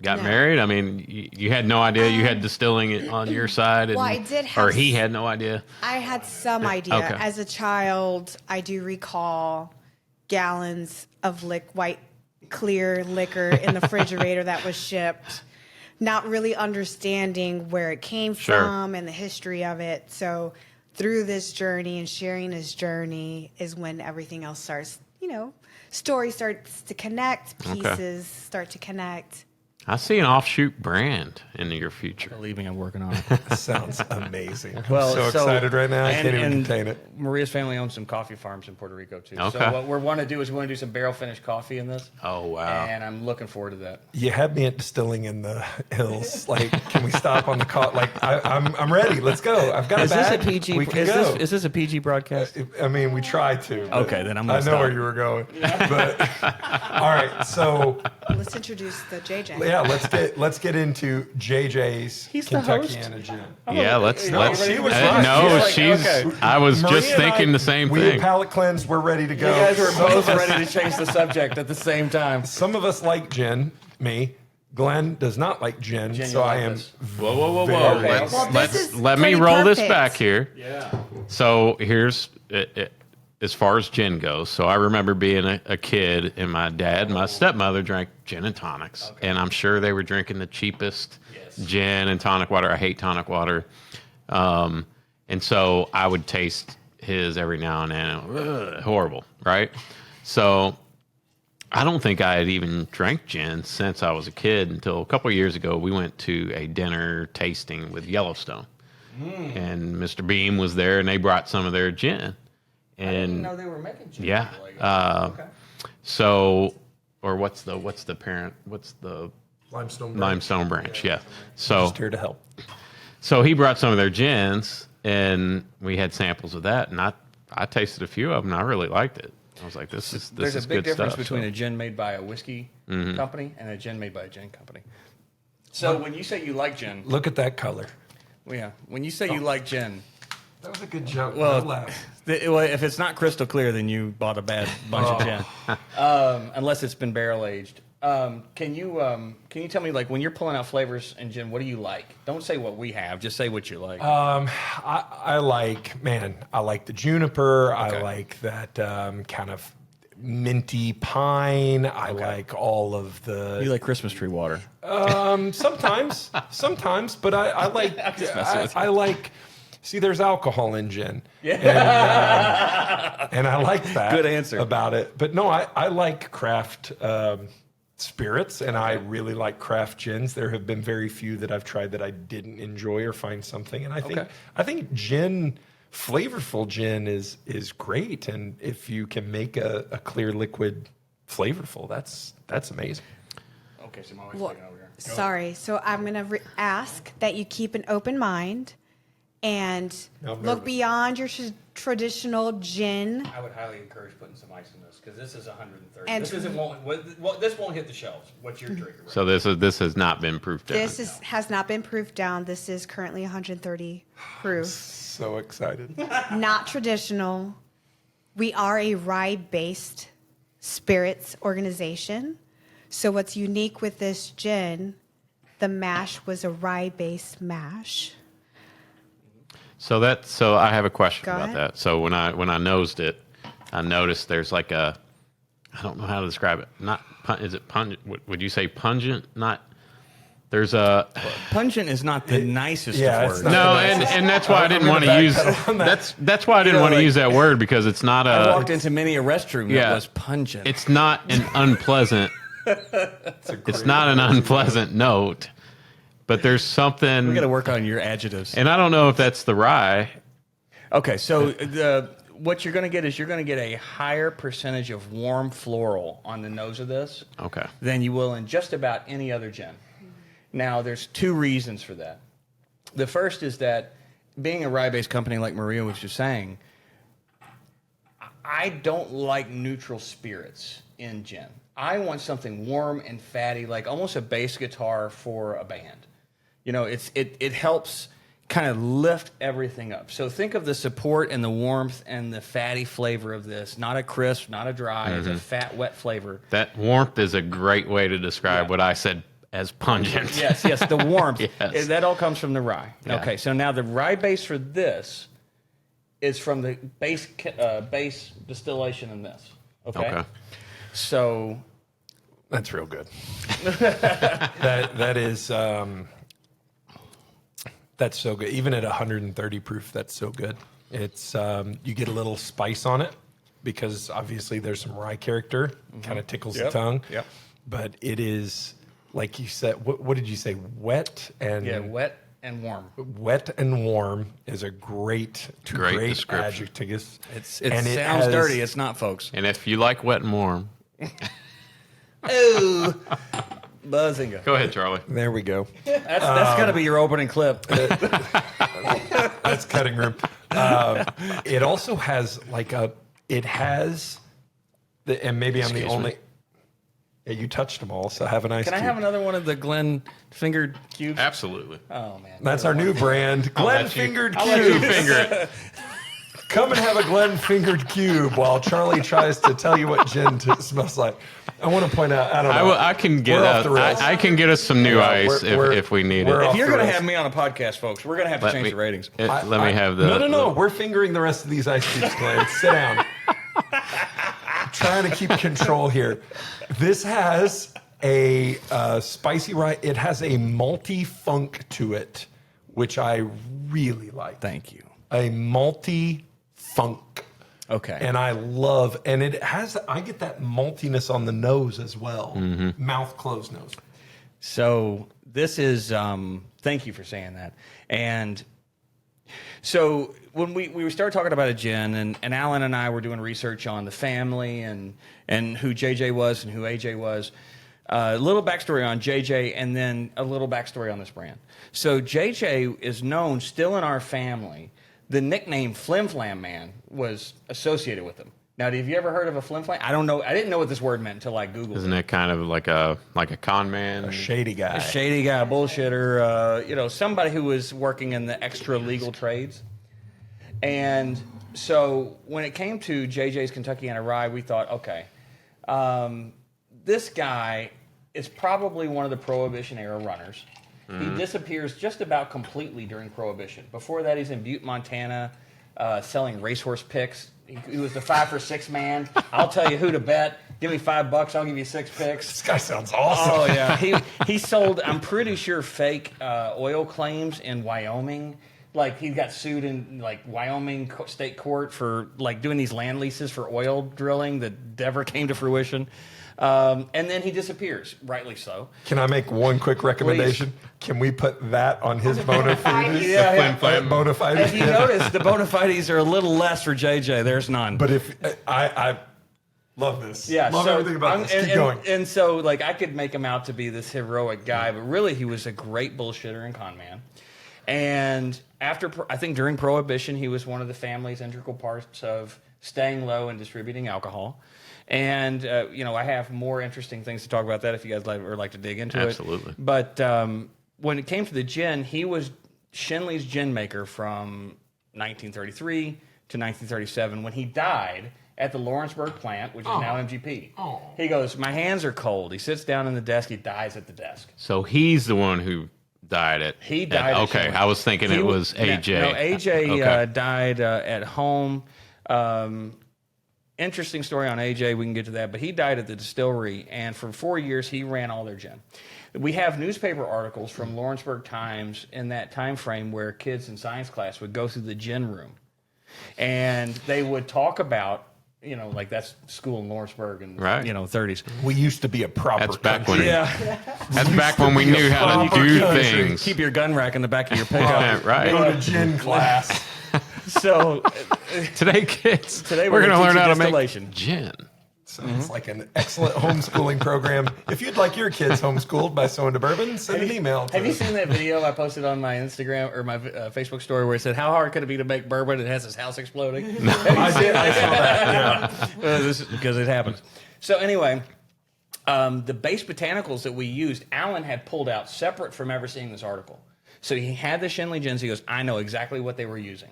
got married? I mean, you had no idea you had distilling on your side, Well, I did have or he had no idea. I had some idea. Okay. As a child, I do recall gallons of white, clear liquor in the refrigerator that was shipped, not really understanding where it came from and the history of it. So through this journey and sharing this journey is when everything else starts, story starts to connect, pieces start to connect. I see an offshoot brand in your future. Believe me, I'm working on it. Sounds amazing. Well, I'm so excited right now. I can't even contain it. Maria's family owns some coffee farms in Puerto Rico too. Okay. So what we want to do is we want to do some barrel finished coffee in this. Oh, wow. And I'm looking forward to that. You had me at distilling in the hills. Like, can we stop on the call? Like, I'm ready. Let's go. I've got a bag. We can go. Is this a PG broadcast? I mean, we try to. but Okay, then I'm I gonna know stop. where you were going. But all right, so Let's introduce the JJ. yeah, let's get into JJ's Kentuckiana Gin. Yeah, let's. No, let's she was right. no, She's she's. like, I was Maria just and thinking I, the same we thing. palate cleanse. We're ready to go. You guys were Some both of us- ready to change the subject at the same time. Some of us like gin. Me, Glenn does not like gin, Gin, so you I like am. this. Whoa! very- Let's Well, this is let me pretty roll this perfect. back here. Yeah. So here's as far as gin goes. So I remember being a kid, and my dad, and my stepmother drank gin and tonics, and I'm sure they were drinking the cheapest gin and tonic water. I hate tonic water, and so I would taste his every now and then. Ugh, horrible, right? So I don't think I had even drank gin since I was a kid until a couple of years ago. We went to a dinner tasting with Yellowstone, and Mr. Beam was there, and they brought some of their gin. And I didn't know they were making gin. yeah, Okay. so or what's the parent? What's the Limestone. Limestone Branch? Yeah. So Just here to help. so he brought some of their gins, and we had samples of that, and I tasted a few of them, and I really liked it. I was like, this is There's is a big good difference stuff. between So- a gin made by a whiskey company and a gin made by a gin company. So when you say you like gin, Look at that color. when you say you like gin, That was a good joke. Well, No laugh. if it's not crystal clear, then you bought a bad bunch of gin, unless it's been barrel aged. Can you tell me, like, when you're pulling out flavors in gin, what do you like? Don't say what we have, just say what you like. I like the juniper. Okay. I like that kind of minty pine. I like all of the. You like Christmas tree water. Sometimes, but I like. I like. See, there's alcohol in gin. Yeah. And I like that. Good answer. About it. But no, I like craft spirits, and I really like craft gins. There have been very few that I've tried that I didn't enjoy or find something. And I think gin, flavorful gin is great. And if you can make a clear liquid flavorful, that's amazing. Okay, so my wife's Well, taking over here. sorry. So I'm going to ask that you keep an open mind and No, I'm look nervous. beyond your traditional gin. I would highly encourage putting some ice in this because this is 130. And- This won't hit the shelves. What's your drinking? So this has not been proofed down. Has not been proofed down. This is currently 130 proof. So excited. Not traditional. We are a rye-based Spirits organization. So what's unique with this gin, the mash was a rye-based mash. So I have a question Go about ahead. that. So when I nosed it, I noticed there's like a, I don't know how to describe it. Is it pungent? Would you say pungent? Not. There's a Pungent is not the nicest yeah, of it's words. not- no, and that's why I didn't want to use that's why I didn't want to use that word, because it's not I walked a into many a restroom that yeah. was pungent. it's not an unpleasant it's not an unpleasant note, but there's something, we got to work on your adjectives. and I don't know if that's the rye. Okay, so what you're going to get is you're going to get a higher percentage of warm floral on the nose of this Okay. than you will in just about any other gin. Now, there's two reasons for that. The first is that being a rye-based company like Maria was just saying, I don't like neutral spirits in gin. I want something warm and fatty, like almost a bass guitar for a band. You know, it helps kind of lift everything up. So think of the support and the warmth and the fatty flavor of this. Not a crisp, not a dry. It's a fat, wet flavor. That warmth is a great way to describe what I said as pungent. Yes, the warmth. Yes. That all comes from the rye. Yeah. Okay, so now the rye base for this is from the base distillation in this. Okay. So That's real good. that is that's so good. Even at 130 proof, that's so good. It's you get a little spice on it because obviously there's some rye character, kind of tickles the tongue. Yep. But it is like you said. What did you say? Wet and wet and warm. Wet and warm is a great description. adjective. It And sounds has- dirty. It's not, folks. And if you like wet and warm, Ooh, Buzzinga. go ahead, Charlie. There we go. That's got to be your opening clip. That's cutting room. It also has and maybe I'm the Excuse only. me. Yeah, you touched them all, so have a nice. Can I have another one of the Glen fingered cubes? Absolutely. Oh man, That's our new brand, Glen let you- Fingered I'll let you Cubes. finger it. Come and have a Glen Fingered Cube while Charlie tries to tell you what gin smells like. I want to point out. I don't know. I can get We're off the rails. I can get us some new Yeah, ice we're- if we need we're it. off if you're the going to rails. have me on a podcast, folks, we're going to have to change the ratings. Let me have the. No. We're fingering the rest of these ice cubes, Glenn. Sit down. I'm trying to keep control here. This has a spicy rye. It has a malty funk to it, which I really like. Thank you. A malty funk. Okay. And I love, and it has, I get that maltiness on the nose as well. Mouth closed nose. So this is, thank you for saying that. And so when we started talking about a gin, and Alan and I were doing research on the family and who JJ was and who AJ was, a little backstory on JJ and then a little backstory on this brand. So JJ is known still in our family. The nickname Flim Flam Man was associated with him. Now, have you ever heard of a flim flam? I don't know. I didn't know what this word meant until I Googled Isn't it. it kind of like a con man? A shady guy. A shady guy, bullshitter, somebody who was working in the extra legal trades. And so when it came to JJ's Kentuckiana Rye, we thought, okay, this guy is probably one of the Prohibition era runners. He disappears just about completely during Prohibition. Before that, he's in Butte, Montana, selling racehorse picks. He was the 5 for 6 man. I'll tell you who to bet. Give me $5, I'll give you 6 picks. This guy sounds awesome. Oh yeah, he sold, I'm pretty sure, fake oil claims in Wyoming. Like he got sued in like Wyoming state court for like doing these land leases for oil drilling that never came to fruition. And then he disappears, rightly so. Can I make one quick recommendation? Can we put that on his bona fides? Yeah. Bona fides. If you notice, the bona fides are a little less for JJ. There's none. But if I love this. Yeah, love so everything about this. and, Keep going. And so, like, I could make him out to be this heroic guy, but really, he was a great bullshitter and con man. And I think during Prohibition, he was one of the family's integral parts of staying low and distributing alcohol. And I have more interesting things to talk about that if you guys like to dig into it. Absolutely. But when it came to the gin, he was Shenley's gin maker from 1933 to 1937. When he died at the Lawrenceburg plant, which is now MGP. Oh. He goes, my hands are cold. He sits down in the desk. He dies at the desk. So he's the one who died at. He died. Okay, I was thinking it was AJ. No, AJ died at home. Interesting story on AJ. We can get to that, but he died at the distillery, and for 4 years he ran all their gin. We have newspaper articles from Lawrenceburg Times in that time frame where kids in science class would go through the gin room, and they would talk about, like that's school in Lawrenceburg in 30s. We used to be a proper That's back country. when. That's back when we knew how to do things. Keep your gun rack in the back of your pickup. Right. Go to gin class. So Today, kids. Today we're going to learn teach how to distillation. make gin. Sounds like an excellent homeschooling program. If you'd like your kids homeschooled by Sewing to Bourbon, send an email. Have you seen that video I posted on my Instagram or my Facebook story where it said, how hard could it be to make bourbon? It has his house exploding. I did. I saw that. Yeah. This is because it happens. So anyway, the base botanicals that we used, Alan had pulled out separate from ever seeing this article. So he had the Shinley gins. He goes, I know exactly what they were using.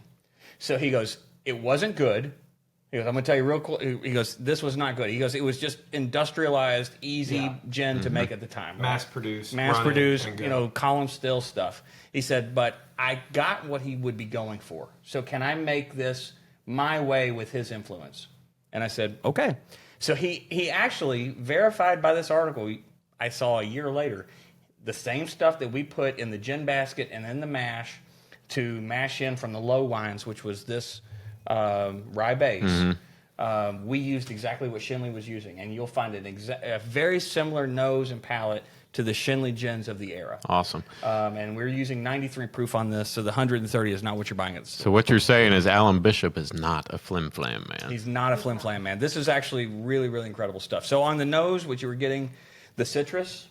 So he goes, it wasn't good. He goes, I'm going to tell you real quick. He goes, this was not good. He goes, it was just industrialized, easy gin to make at the time. Right? Mass produced, column still stuff. He said, but I got what he would be going for. So can I make this my way with his influence? And I said, okay. So he actually verified by this article I saw a year later, the same stuff that we put in the gin basket and in the mash to mash in from the low wines, which was this rye base. We used exactly what Shinley was using, and you'll find a very similar nose and palate to the Shinley gins of the era. Awesome. And we're using 93 proof on this, so the 130 is not what you're buying at the store. So what you're saying is Alan Bishop is not a flim-flam man. He's not a flim-flam man. This is actually really, really incredible stuff. So on the nose, what you were getting, the citrus.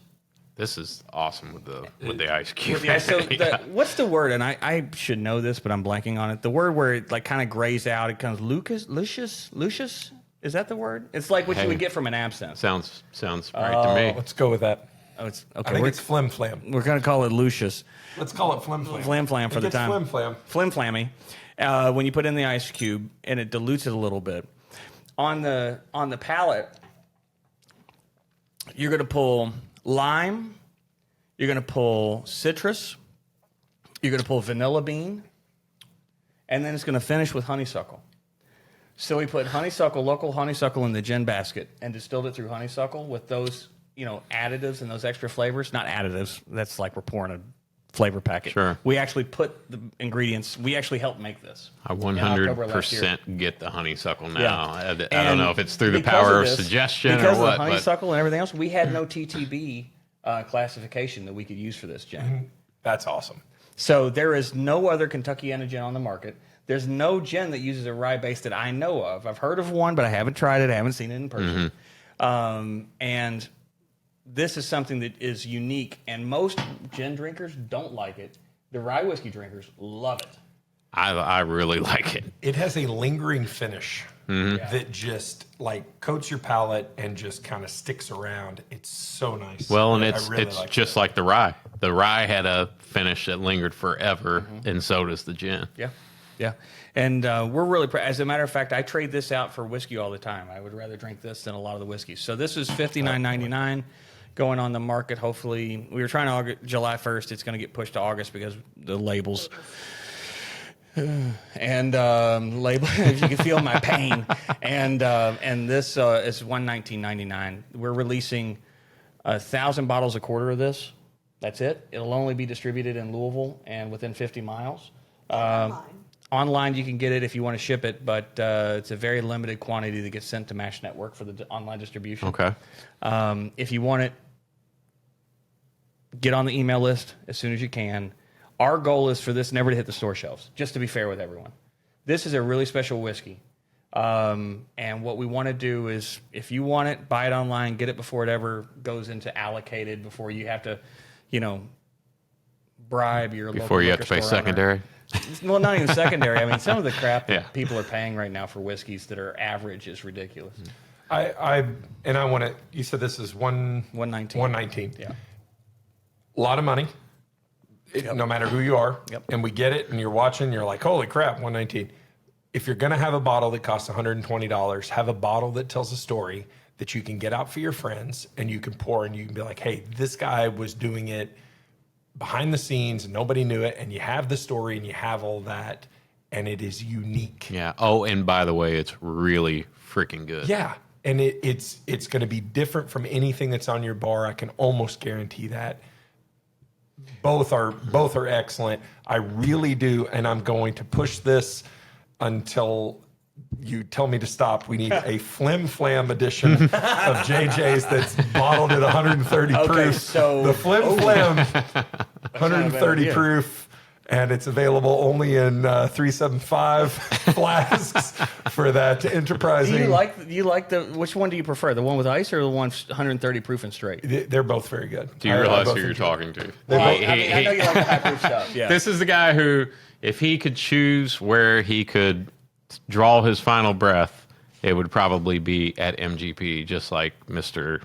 This is awesome with the ice cube. So what's the word? And I should know this, but I'm blanking on it. The word where it like kind of grays out. It comes Lucius. Is that the word? It's like what you would get from an absinthe. Sounds right to me. Let's go with that. Oh, it's okay. I think it's flim flam. We're going to call it Lucius. Let's call it flim flam. Flim flam for the time. Flim flam. Flim flammy. When you put in the ice cube and it dilutes it a little bit. On the palate, you're going to pull lime. You're going to pull citrus. You're going to pull vanilla bean. And then it's going to finish with honeysuckle. So we put local honeysuckle in the gin basket and distilled it through honeysuckle with those, additives and those extra flavors. Not additives. That's like we're pouring a flavor packet. Sure. We actually put the ingredients. We actually helped make this. I 100% get the honeysuckle now. Yeah. I don't know if it's through the Because power of this, suggestion or because what. of the honeysuckle and everything else, we had no TTB classification that we could use for this gin. That's awesome. So there is no other Kentuckiana gin on the market. There's no gin that uses a rye base that I know of. I've heard of one, but I haven't tried it. I haven't seen it in person. And this is something that is unique, and most gin drinkers don't like it. The rye whiskey drinkers love it. I really like it. It has a lingering finish that just like coats your palate and just kind of sticks around. It's so nice. Well, and I it's really like just it. like the rye. The rye had a finish that lingered forever, and so does the gin. Yeah. And we're really as a matter of fact, I trade this out for whiskey all the time. I would rather drink this than a lot of the whiskeys. So this is $59.99 going on the market. Hopefully, we were trying to July 1st. It's going to get pushed to August because the labels. And label, if you can feel my pain. And this is $119.99. We're releasing 1,000 bottles a quarter of this. That's it. It'll only be distributed in Louisville and within 50 miles. Online, you can get it if you want to ship it, but it's a very limited quantity that gets sent to MASH Network for the online distribution. Okay. If you want it, get on the email list as soon as you can. Our goal is for this never to hit the store shelves, just to be fair with everyone. This is a really special whiskey. And what we want to do is, if you want it, buy it online, get it before it ever goes into allocated, before you have to, bribe your local Before you have to pay secondary. Well, not even secondary. I mean, some of the crap that people are paying right now for whiskeys that are average is ridiculous. I want to. You said this is 119. 119. Yeah. A lot of money. No matter who you are. Yep. And we get it, and you're watching, you're like, holy crap, 119. if you're going to have a bottle that costs $120, have a bottle that tells a story that you can get out for your friends and you can pour and you can be like, hey, this guy was doing it behind the scenes and nobody knew it. And you have the story and you have all that and it is unique. Yeah. Oh, and by the way, it's really freaking good. Yeah. And it's going to be different from anything that's on your bar. I can almost guarantee that. Both are excellent. I really do. And I'm going to push this until you tell me to stop. We need a flim flam edition of JJ's that's bottled at 130 proof. So the flim flam 130 proof, and it's available only in 375 flasks for that enterprising. Do you like the which one do you prefer? The one with ice or the one 130 proof and straight? They're both very good. Do you realize who you're talking to? Well, I know you like the high proof stuff. Yeah. This is the guy who, if he could choose where he could draw his final breath, it would probably be at MGP, just like Mr.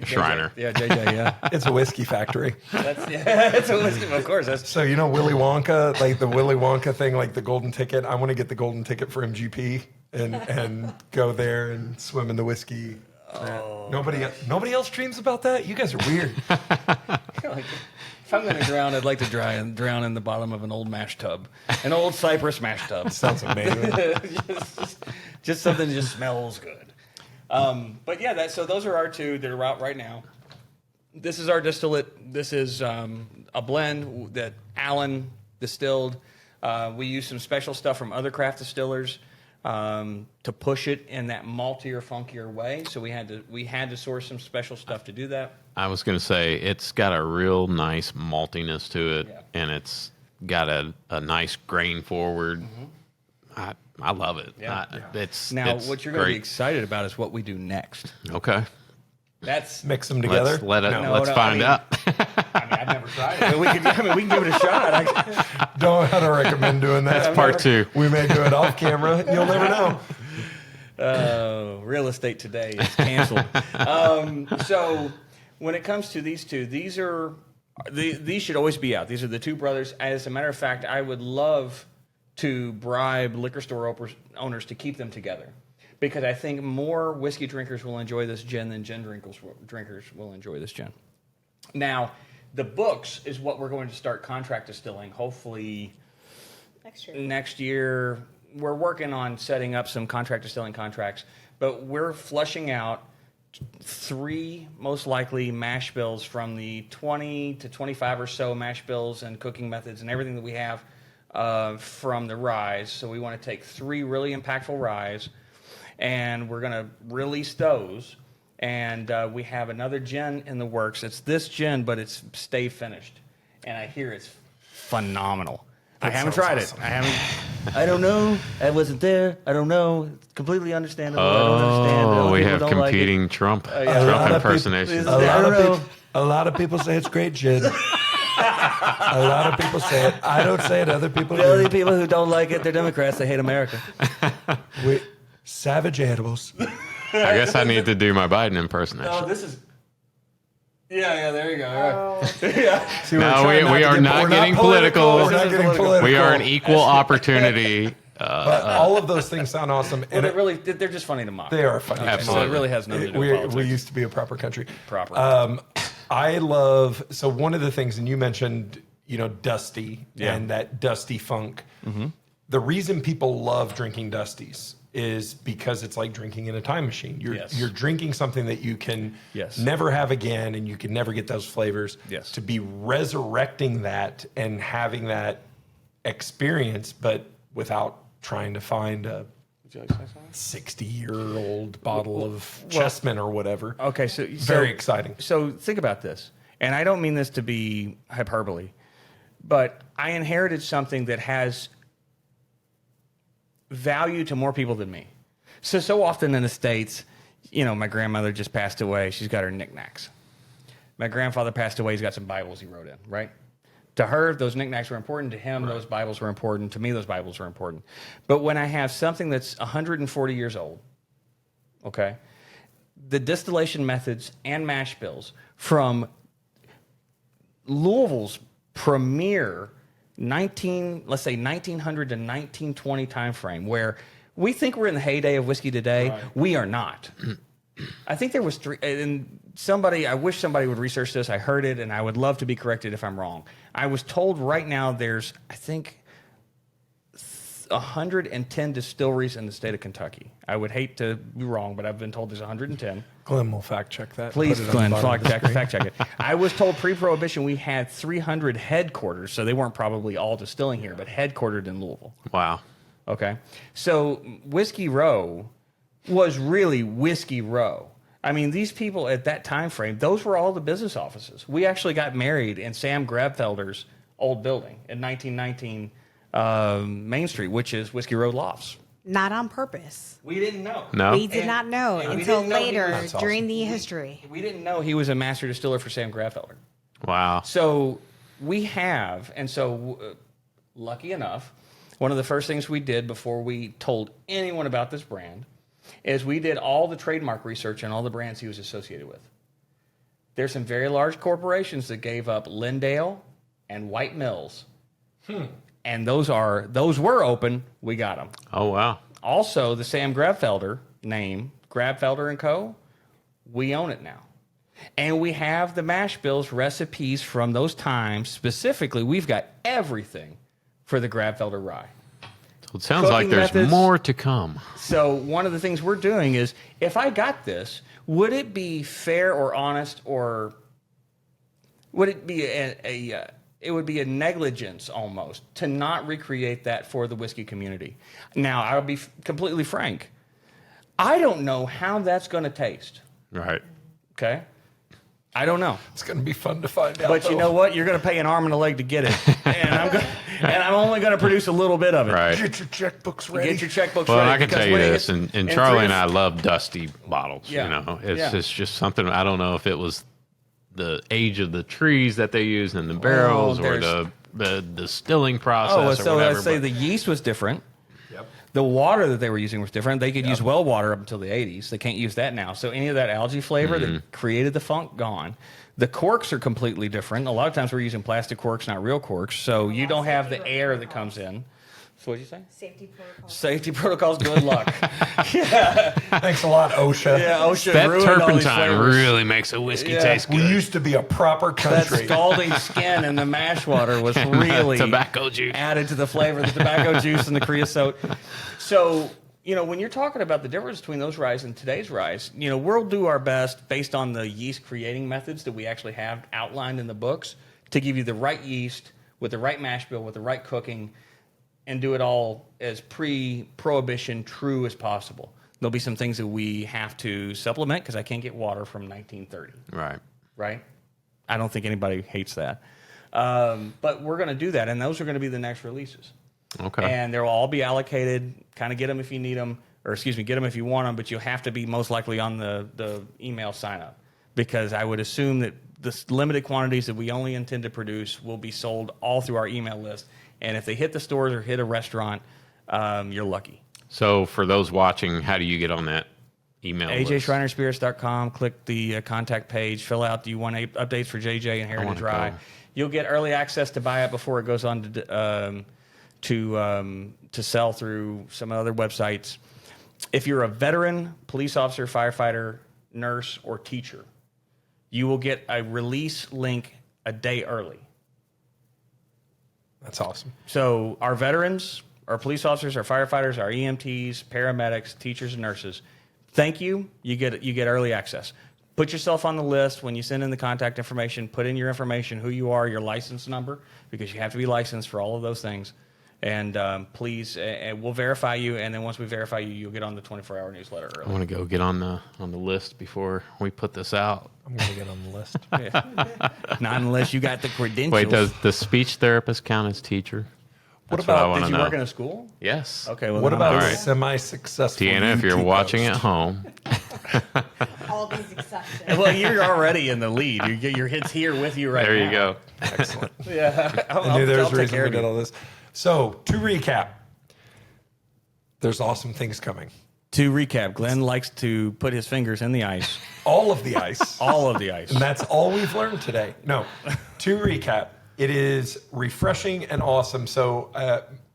Schreiner. Yeah, JJ, yeah. It's a whiskey factory. It's a whiskey, of course. So, Willy Wonka, like the Willy Wonka thing, like the golden ticket. I want to get the golden ticket for MGP and go there and swim in the whiskey. Nobody else dreams about that? You guys are weird. If I'm going to drown, I'd like to drown in the bottom of an old mash tub, an old Cypress mash tub. Sounds amazing. just something that just smells good. But yeah, so those are our two that are out right now. This is our distillate. This is a blend that Alan distilled. We use some special stuff from other craft distillers to push it in that maltier, funkier way. So we had to source some special stuff to do that. I was going to say, it's got a real nice maltiness to it, and it's got a nice grain forward. Mm-hmm. I love it. Yeah. It's what you're going to be excited about is what we do next. Okay. That's mix them together. Let's find out. I've never tried it. We can give it a shot. Don't know how to recommend doing that. That's part 2. We may do it off camera. You'll never know. Real estate today is canceled. So when it comes to these two, these should always be out. These are the two brothers. As a matter of fact, I would love to bribe liquor store owners to keep them together, because I think more whiskey drinkers will enjoy this gin than gin drinkers will enjoy this gin. Now, the books is what we're going to start contract distilling, hopefully next year. We're working on setting up some contract distilling contracts, but we're flushing out 3 most likely mash bills from the 20 to 25 or so mash bills and cooking methods and everything that we have from the ryes. So we want to take 3 really impactful ryes, and we're going to release those. And we have another gin in the works. It's this gin, but it's stay finished, and I hear it's phenomenal. I haven't tried it. I don't know. I wasn't there. I don't know. It's completely understandable. I don't understand. We have competing like Trump Trump impersonations. A lot of people say it's great gin. A lot of people say it. I don't say it. Other people do. The only people who don't like it, they're Democrats. They hate America. Savage animals. I guess I need to do my Biden impersonation. No, this is... Yeah, there you go. Yeah. See, we are not getting political. We're not getting political. We are an equal opportunity. But all of those things sound awesome. Well, they're just funny to mock. They are funny. Absolutely. So it really has nothing to do with politics. We used to be a proper country. Proper. I love, so one of the things, and you mentioned, dusty and that dusty funk. Mm-hmm. The reason people love drinking dusties is because it's like drinking in a time machine. You're drinking something that you can never have again, and you can never get those flavors. Yes. To be resurrecting that and having that experience, but without trying to find a 60-year-old bottle of Chessman or whatever. Okay, so very exciting. So think about this, and I don't mean this to be hyperbole, but I inherited something that has value to more people than me. So often in the States, my grandmother just passed away. She's got her knickknacks. My grandfather passed away. He's got some Bibles he wrote in, right? To her, those knickknacks were important. To him, those Bibles were important. To me, those Bibles were important. But when I have something that's 140 years old, okay, the distillation methods and mash bills from Louisville's premier let's say 1900 to 1920 time frame, where we think we're in the heyday of whiskey today. Right. We are not. I think there was three, and I wish somebody would research this. I heard it, and I would love to be corrected if I'm wrong. I was told right now there's, I think, 110 distilleries in the state of Kentucky. I would hate to be wrong, but I've been told there's 110. Glenn will fact check that. Please, Glenn, fact check it. I was told pre-Prohibition we had 300 headquarters, so they weren't probably all distilling here, but headquartered in Louisville. Wow. Okay. So Whiskey Row was really Whiskey Row. I mean, these people at that time frame, those were all the business offices. We actually got married in Sam Grabfelder's old building in 1919 Main Street, which is Whiskey Road Lofts. Not on purpose. We didn't know. No. We did not know until later during the history. We didn't know he was a master distiller for Sam Grabfelder. Wow. So we have, and so lucky enough, one of the first things we did before we told anyone about this brand is we did all the trademark research on all the brands he was associated with. There's some very large corporations that gave up Lindale and White Mills. And those were open. We got them. Oh, wow. Also, the Sam Grabfelder name, Grabfelder & Co., we own it now. And we have the mash bills recipes from those times. Specifically, we've got everything for the Grabfelder rye. So it sounds like there's more to come. So one of the things we're doing is, if I got this, would it be fair or honest, or would it be it would be a negligence almost to not recreate that for the whiskey community? Now, I'll be completely frank. I don't know how that's going to taste. Right. Okay? I don't know. It's going to be fun to find out. But you know what? You're going to pay an arm and a leg to get it. And I'm only going to produce a little bit of it. Right. Get your checkbooks ready. Get your checkbooks Well, ready. I can tell you this, and Charlie and I love dusty bottles. Yeah. You know, it's Yeah. just something. I don't know if it was the age of the trees that they used in the barrels, or the distilling process, or so whatever. let's say the yeast was different. Yep. The water that they were using was different. They could use well water up until the 80s. They can't use that now. So any of that algae flavor that created the funk, gone. The corks are completely different. A lot of times we're using plastic corks, not real corks. So you don't have the air that comes in. So what did you say? Safety protocols. Safety protocols, good luck. Thanks a lot, OSHA. Yeah, OSHA that ruined all these turpentine flavors. really makes a whiskey taste We good. used to be a proper That country. scalding skin and the mash water was really Tobacco juice. added to the flavor, the tobacco juice and the creosote. So, when you're talking about the difference between those ryes and today's ryes, we'll do our best based on the yeast creating methods that we actually have outlined in the books to give you the right yeast with the right mash bill, with the right cooking, and do it all as pre-prohibition true as possible. There'll be some things that we have to supplement because I can't get water from 1930. Right? I don't think anybody hates that. But we're going to do that, and those are going to be the next releases. Okay. And they'll all be allocated, kind of get them if you need them, or get them if you want them, but you'll have to be most likely on the email sign-up, because I would assume that the limited quantities that we only intend to produce will be sold all through our email list. And if they hit the stores or hit a restaurant, you're lucky. So for those watching, how do you get on that email list? AJSchreinerspirits.com, click the contact page, fill out, do you want updates for JJ and Heritage Rye? You'll get early access to buy it before it goes on to sell through some other websites. If you're a veteran, police officer, firefighter, nurse, or teacher, you will get a release link a day early. That's awesome. So our veterans, our police officers, our firefighters, our EMTs, paramedics, teachers, and nurses, thank you. You get early access. Put yourself on the list when you send in the contact information. Put in your information, who you are, your license number, because you have to be licensed for all of those things. And please, we'll verify you. And then once we verify you, you'll get on the 24-hour newsletter early. I want to go get on the list before we put this out. I'm going to get on the list. Not unless you got the credentials. Wait, does the speech therapist count as teacher? What That's what I about- want Did to you know. work in a school? Yes. Okay. Well, What then about I'm a all right. semi-successful Tiana, if you're YouTube watching host? at home, All these exceptions. Well, you're already in the lead. Your hit's here with you right now. there you go. Excellent. Yeah. I knew there was I'll a take care reason we of did you. all this. So, to recap, there's awesome things coming. To recap, Glenn likes to put his fingers in the ice, All of the ice. all of the ice. And that's all we've learned today. No, to recap, It is refreshing and awesome. So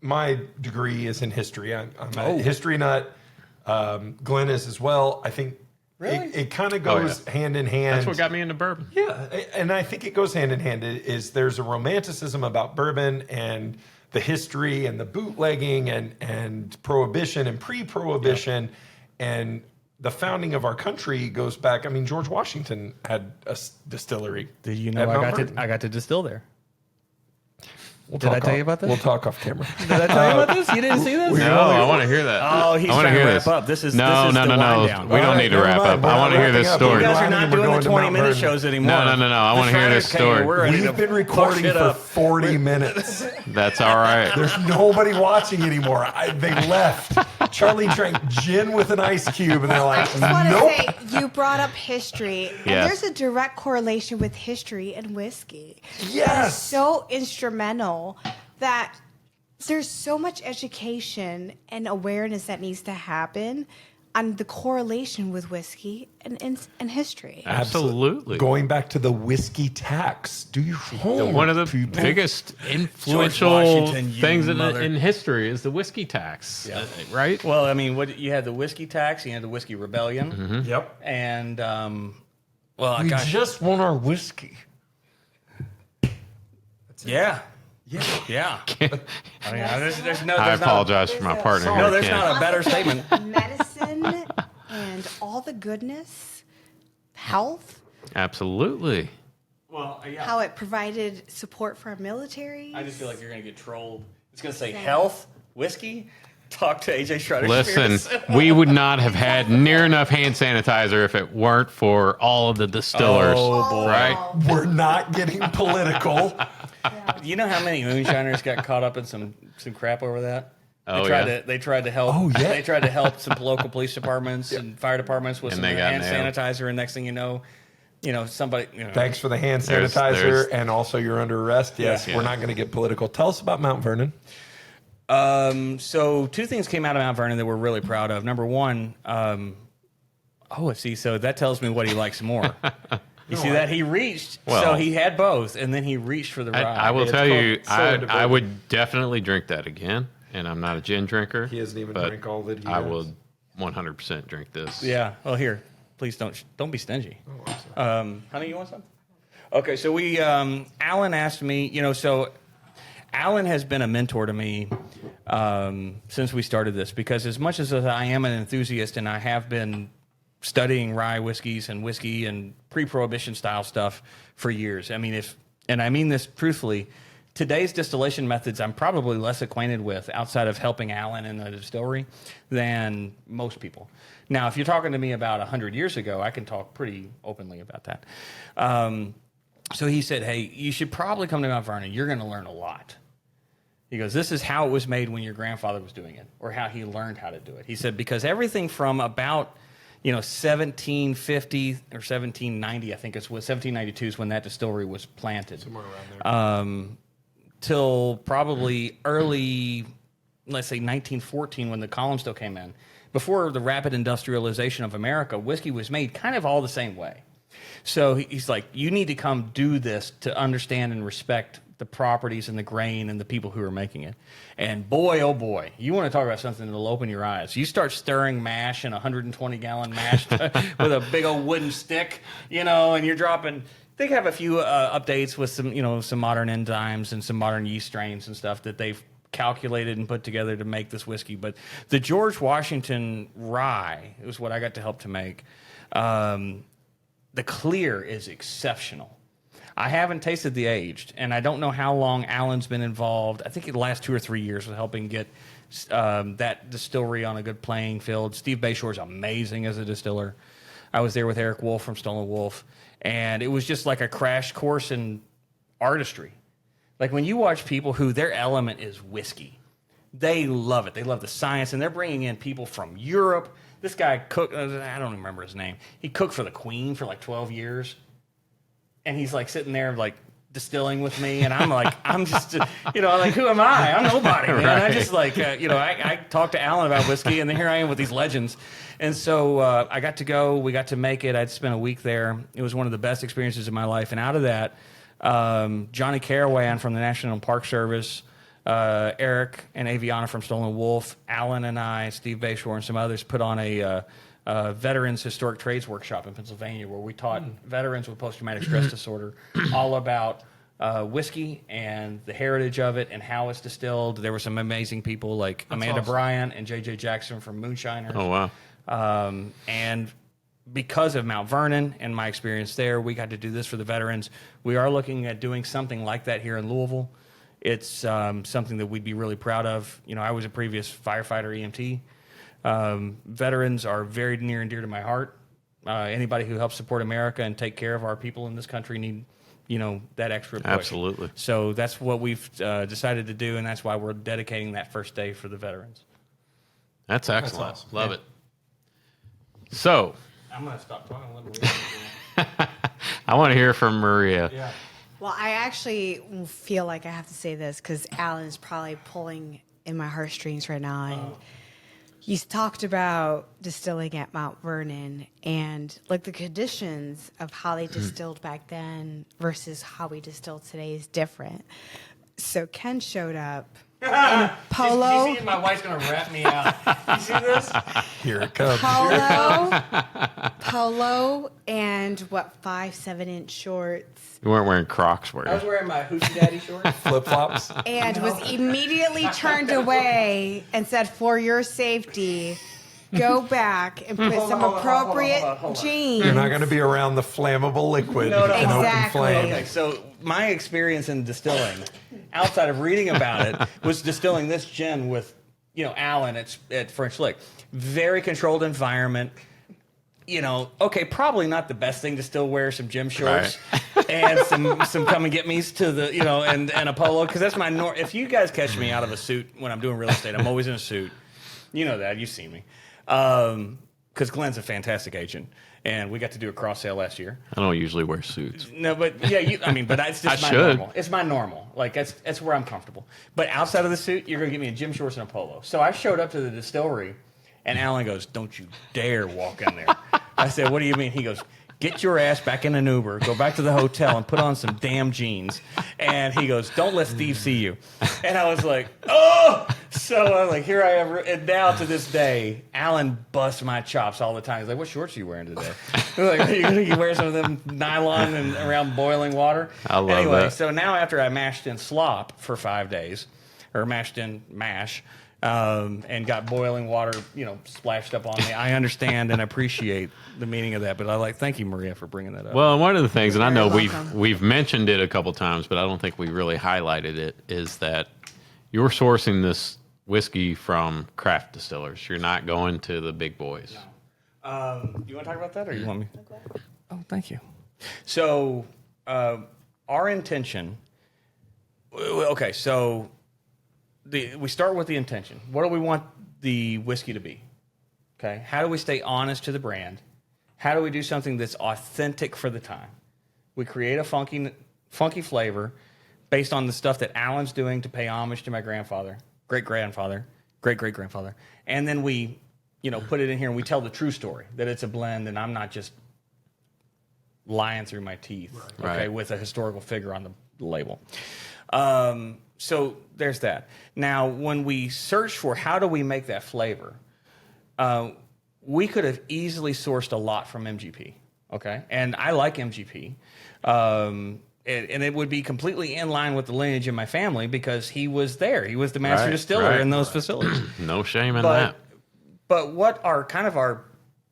my degree is in history. I'm a history nut. Glenn is as well. I think it kind of goes hand in hand. That's what got me into bourbon. Yeah, and I think it goes hand in hand. There's a romanticism about bourbon and the history and the bootlegging and prohibition and pre-prohibition and the founding of our country goes back. I mean, George Washington had a distillery. Did you know I got to distill there? Did I tell you about this? We'll talk off camera. Did I tell you about this? You didn't see this? No, I want to hear that. Oh, he's I wanna trying to hear wrap up. This is no. the wind down. We don't need to wrap up. I want to hear this story. You guys are We're not doing the going to 20-minute Mount shows anymore. No. I want to hear this story. We've been recording for 40 minutes. That's all right. There's nobody watching anymore. They left. Charlie drank gin with an ice cube, and they're like, I just want to nope. say, you brought up history, and Yes. there's a direct correlation with history and whiskey. Yes. That is so instrumental that there's so much education and awareness that needs to happen on the correlation with whiskey and history. Absolutely. Going back to the whiskey tax. Do your homework. One of the people. biggest influential Washington, you things mother. in history is the whiskey tax, right? Well, I mean, you had the whiskey tax, you had the whiskey rebellion, Yep. and We just want our whiskey. yeah. I mean, there's no. I There's apologize for my partner No, here, there's Ken. not a better statement. Medicine and all the goodness, health, Absolutely. Well, yeah. how it provided support for our military. I just feel like you're going to get trolled. It's going to say health, whiskey. Talk to AJ Schreiner Listen, Spirits. we would not have had near enough hand sanitizer if it weren't for all of the distillers, Oh, boy. right? We're not getting political. You know how many moonshiners got caught up in some crap over that? Oh, They tried to help. Oh, yeah. They tried to help some local police departments and fire departments with And some they got hand nailed. sanitizer, and next thing you know, somebody. Thanks for the hand There's- sanitizer, and also you're under arrest. Yes, Yeah. we're not going to get political. Tell us about Mount Vernon. So two things came out of Mount Vernon that we're really proud of. Number one, so that tells me what he likes more. You see that? He reached, so Well- he had both, and then he reached for the rye. I will tell you, soda to I bourbon. would definitely drink that again. And I'm not a gin drinker. He hasn't even but drank all that he I has. will 100% drink this. Yeah. Well, here, please don't be stingy. Honey, you want some? Okay. So Alan asked me, so Alan has been a mentor to me since we started this, because as much as I am an enthusiast and I have been studying rye whiskeys and whiskey and pre-prohibition style stuff for years. I mean, and I mean this truthfully, today's distillation methods I'm probably less acquainted with outside of helping Alan in the distillery than most people. Now, if you're talking to me about 100 years ago, I can talk pretty openly about that. So he said, hey, you should probably come to Mount Vernon. You're going to learn a lot. He goes, this is how it was made when your grandfather was doing it, or how he learned how to do it. He said, because everything from about 1750 or 1790, I think it's 1792 is when that distillery was planted. Somewhere around there. Till probably early, let's say 1914, when the column still came in. Before the rapid industrialization of America, whiskey was made kind of all the same way. So he's like, you need to come do this to understand and respect the properties and the grain and the people who are making it. And boy, oh boy, you want to talk about something that'll open your eyes. You start stirring mash in a 120-gallon mash with a big old wooden stick, and you're dropping. They have a few updates with some modern enzymes and some modern yeast strains and stuff that they've calculated and put together to make this whiskey. But the George Washington rye is what I got to help to make. The clear is exceptional. I haven't tasted the aged, and I don't know how long Alan's been involved. I think the last 2 or 3 years with helping get that distillery on a good playing field. Steve Bayshore's amazing as a distiller. I was there with Eric Wolf from Stolen Wolf, and it was just like a crash course in artistry. Like when you watch people who their element is whiskey, they love it. They love the science, and they're bringing in people from Europe. This guy cooked, I don't remember his name. He cooked for the Queen for like 12 years. And he's like sitting there like distilling with me. And I'm like, I'm just, like, who am I? I'm nobody, man. Right. I just like, I talked to Alan about whiskey, and then here I am with these legends. And so I got to go. We got to make it. I'd spent a week there. It was one of the best experiences of my life. And out of that, Johnny Caraway from the National Park Service, Eric and Aviana from Stolen Wolf, Alan and I, Steve Bayshore, and some others put on a Veterans Historic Trades Workshop in Pennsylvania where we taught veterans with post-traumatic stress disorder all about whiskey and the heritage of it and how it's distilled. There were some amazing people like Amanda Bryant and J.J. Jackson from Moonshiners. Oh, wow. And because of Mount Vernon and my experience there, we got to do this for the veterans. We are looking at doing something like that here in Louisville. It's something that we'd be really proud of. You know, I was a previous firefighter EMT. Veterans are very near and dear to my heart. Anybody who helps support America and take care of our people in this country need, you know, that extra push. Absolutely. So that's what we've decided to do, and that's why we're dedicating that first day for the veterans. That's excellent. awesome. Love it. So, I'm going to stop talking a little bit. I want to hear from Maria. Yeah. Well, I actually feel like I have to say this because Alan's probably pulling in my heartstrings right now. And he's talked about distilling at Mount Vernon and like the conditions of how they distilled back then versus how we distill today is different. So Ken showed up in polo. You see, my wife's going to wrap me out. You see this? Here it comes. Polo, and 5-7-inch shorts, You weren't wearing Crocs, were I was you? wearing my Hoochie Daddy shorts. Flip flops. and was immediately turned away and said, "For your safety, go back and put some appropriate jeans." You're not going to be around the flammable liquid No, in Exactly. open flame. Okay, so my experience in distilling, outside of reading about it, was distilling this gin with, you know, Alan at French Lick. Very controlled environment. You know, okay, probably not the best thing to still wear some gym shorts and some come and get me's to the, you know, and a polo, because that's my if you guys catch me out of a suit when I'm doing real estate, I'm always in a suit. You know that, you've seen me. Because Glenn's a fantastic agent, and we got to do a cross sale last year. I don't usually wear suits. No, but yeah, but it's just I my should. normal. It's my normal. Like that's where I'm comfortable. But outside of the suit, you're gonna get me in gym shorts and a polo. So I showed up to the distillery, and Alan goes, "Don't you dare walk in there." I said, "What do you mean?" He goes, "Get your ass back in an Uber, go back to the hotel, and put on some damn jeans." And he goes, "Don't let Steve see you." And I was like, "Oh!" So I'm like, here I am. And now to this day, Alan busts my chops all the time. He's like, "What shorts are you wearing today?" I'm like, "Are you going to wear some of them nylon and around boiling water?" I love anyway, that. So now after I mashed in slop for 5 days, or mashed in mash, and got boiling water, you know, splashed up on me. I understand and appreciate the meaning of that, but thank you, Maria, for bringing that up. Well, and one of the things, and I know You're welcome. we've mentioned it a couple times, but I don't think we really highlighted it, is that you're sourcing this whiskey from craft distillers. You're not going to the big boys. You want to talk about that, or you want me? Oh, thank you. So, our intention. Okay, so we start with the intention. What do we want the whiskey to be? Okay, how do we stay honest to the brand? How do we do something that's authentic for the time? We create a funky flavor based on the stuff that Alan's doing to pay homage to my grandfather, great-grandfather, great-great-grandfather, and then we, you know, put it in here and we tell the true story, that it's a blend and I'm not just lying through my teeth, okay, Right. with a historical figure on the label. So there's that. Now, when we search for how do we make that flavor, we could have easily sourced a lot from MGP, okay? And I like MGP. And it would be completely in line with the lineage of my family because he was there. He was the master Right, distiller right. in those facilities. No shame in that. But what our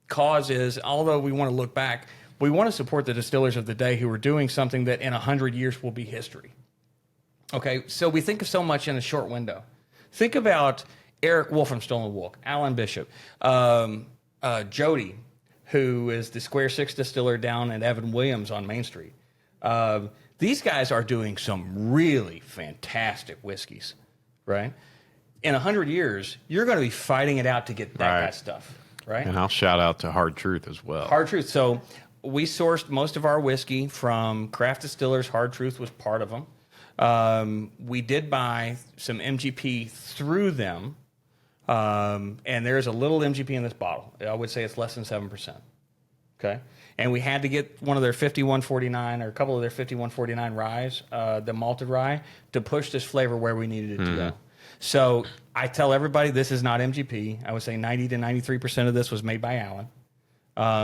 cause is, although we want to look back, we want to support the distillers of the day who are doing something that in 100 years will be history. Okay, so we think of so much in a short window. Think about Eric Wolf from Stolen Wolf, Alan Bishop, Jody, who is the Square Six distiller down at Evan Williams on Main Street. These guys are doing some really fantastic whiskeys, right? In 100 years, you're going to be fighting it out to get that Right. kind of stuff, right? And I'll shout out to Hard Truth as well. Hard Truth. So we sourced most of our whiskey from craft distillers. Hard Truth was part of them. We did buy some MGP through them, and there's a little MGP in this bottle. I would say it's less than 7%. Okay. And we had to get one of their 5149 or a couple of their 5149 ryes, the malted rye, to push this flavor where we needed it to go. So I tell everybody this is not MGP. I would say 90 to 93% of this was made by Alan.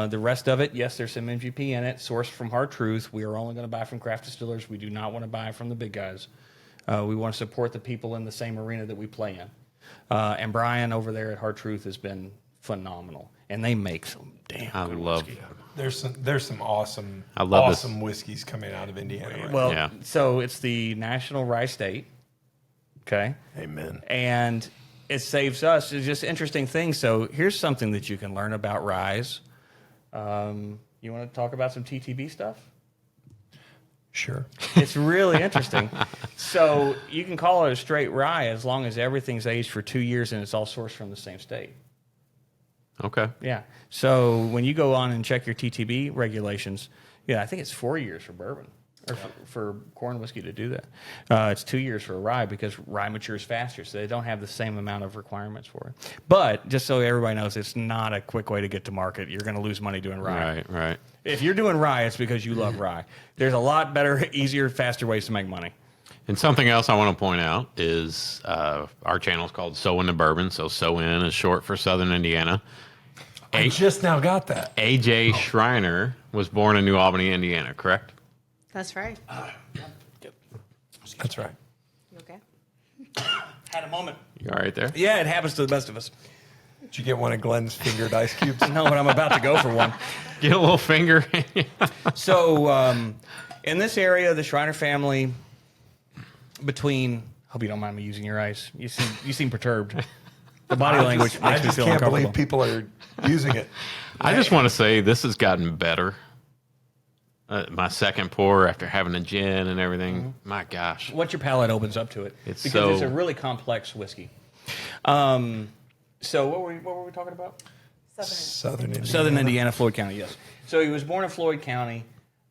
The rest of it, yes, there's some MGP in it, sourced from Hard Truth. We are only going to buy from craft distillers. We do not want to buy from the big guys. We want to support the people in the same arena that we play in. And Brian over there at Hard Truth has been phenomenal. And they make some damn good whiskey. There's some awesome whiskeys coming out of Indiana. Right? Well, so it's the National Rye State. Okay. Amen. And it saves us. It's just interesting things. So here's something that you can learn about ryes. You want to talk about some TTB stuff? Sure. It's really interesting. So you can call it a straight rye as long as everything's aged for 2 years and it's all sourced from the same state. Okay. Yeah. So when you go on and check your TTB regulations, I think it's 4 years for bourbon or for corn whiskey to do that. It's 2 years for a rye because rye matures faster, so they don't have the same amount of requirements for it. But just so everybody knows, it's not a quick way to get to market. You're going to lose money doing rye. Right. If you're doing rye, it's because you love rye. There's a lot better, easier, faster ways to make money. And something else I want to point out is our channel is called So In the Bourbon. So In is short for Southern Indiana. I just now got that. A.J. Schreiner was born in New Albany, Indiana, correct? That's right. That's right. You okay? Had a moment. You all right there? Yeah, it happens to the best of us. Did you get one of Glenn's fingered ice cubes? No, but I'm about to go for one. Get a little finger. So, in this area, the Schreiner family, hope you don't mind me using your ice. You seem perturbed. The body language makes me feel can't uncomfortable. believe people are using it. I just want to say this has gotten better. My second pour after having a gin and everything. My gosh. What your palate opens up to it. It's because it's a really complex whiskey. So what were we talking about? Southern Indiana. Southern Indiana, Floyd County, yes. So he was born in Floyd County.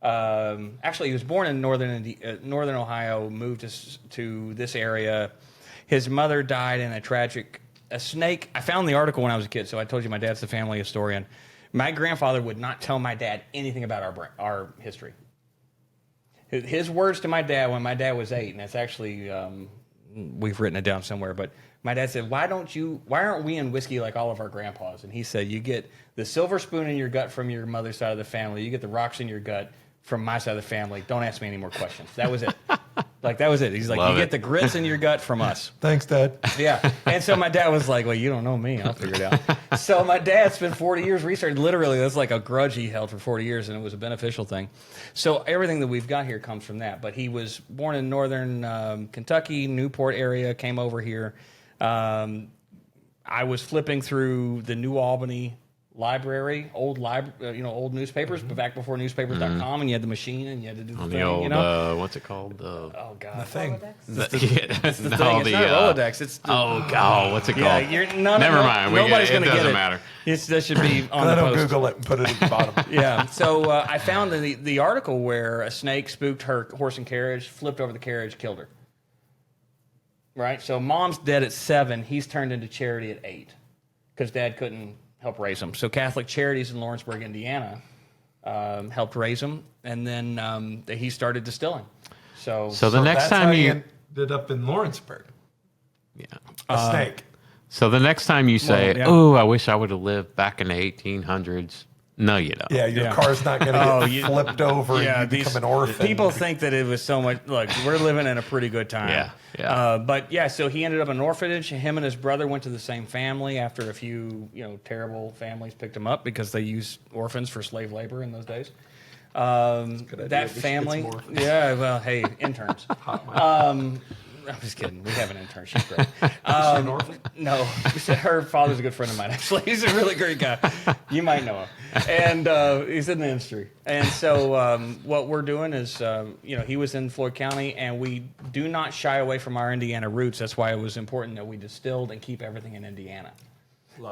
Actually, he was born in northern Ohio, moved to this area. His mother died in a snake. I found the article when I was a kid, so I told you my dad's the family historian. My grandfather would not tell my dad anything about our history. His words to my dad when my dad was 8, and that's actually, we've written it down somewhere, but my dad said, why aren't we in whiskey like all of our grandpas? And he said, you get the silver spoon in your gut from your mother's side of the family. You get the rocks in your gut from my side of the family. Don't ask me any more questions. That was it. That was it. He's like, you get the grits in your gut from us. Thanks, Dad. Yeah. And so my dad was like, well, you don't know me. I'll figure it out. So my dad spent 40 years researching. Literally, that's like a grudge he held for 40 years, and it was a beneficial thing. So everything that we've got here comes from that. But he was born in northern Kentucky, Newport area, came over here. I was flipping through the New Albany library, old newspapers, but back before newspapers.com, and you had the machine and you had to do the thing, what's it called? Oh God, The thing. It's the thing. It's not Rolodex. It's what's it called? Never mind. Nobody's going to get it. Doesn't matter. That should be on Let the him post. Google it and put it at the bottom. Yeah. So I found the article where a snake spooked her horse and carriage, flipped over the carriage, killed her. Right. So mom's dead at 7. He's turned into charity at 8 because dad couldn't help raise him. So Catholic Charities in Lawrenceburg, Indiana, helped raise him, and then he started distilling. So the next that's how time he you ended up in Lawrenceburg. yeah. A snake. So the next time you say, yeah. "Oh, I wish I would have lived back in the 1800s," no, you don't. Yeah, your car's not going to get flipped over and you become an orphan. People think that it was so much. Look, we're living in a pretty good time. Yeah. But yeah, so he ended up in an orphanage. Him and his brother went to the same family. After a few, terrible families picked him up because they used orphans for slave labor in those days. That family, yeah. Well, hey, interns. I'm just kidding. We have an intern. She's great. an orphan? No, her father's a good friend of mine. Actually, he's a really great guy. You might know him, and he's in the industry. And so, what we're doing is, he was in Floyd County, and we do not shy away from our Indiana roots. That's why it was important that we distilled and keep everything in Indiana.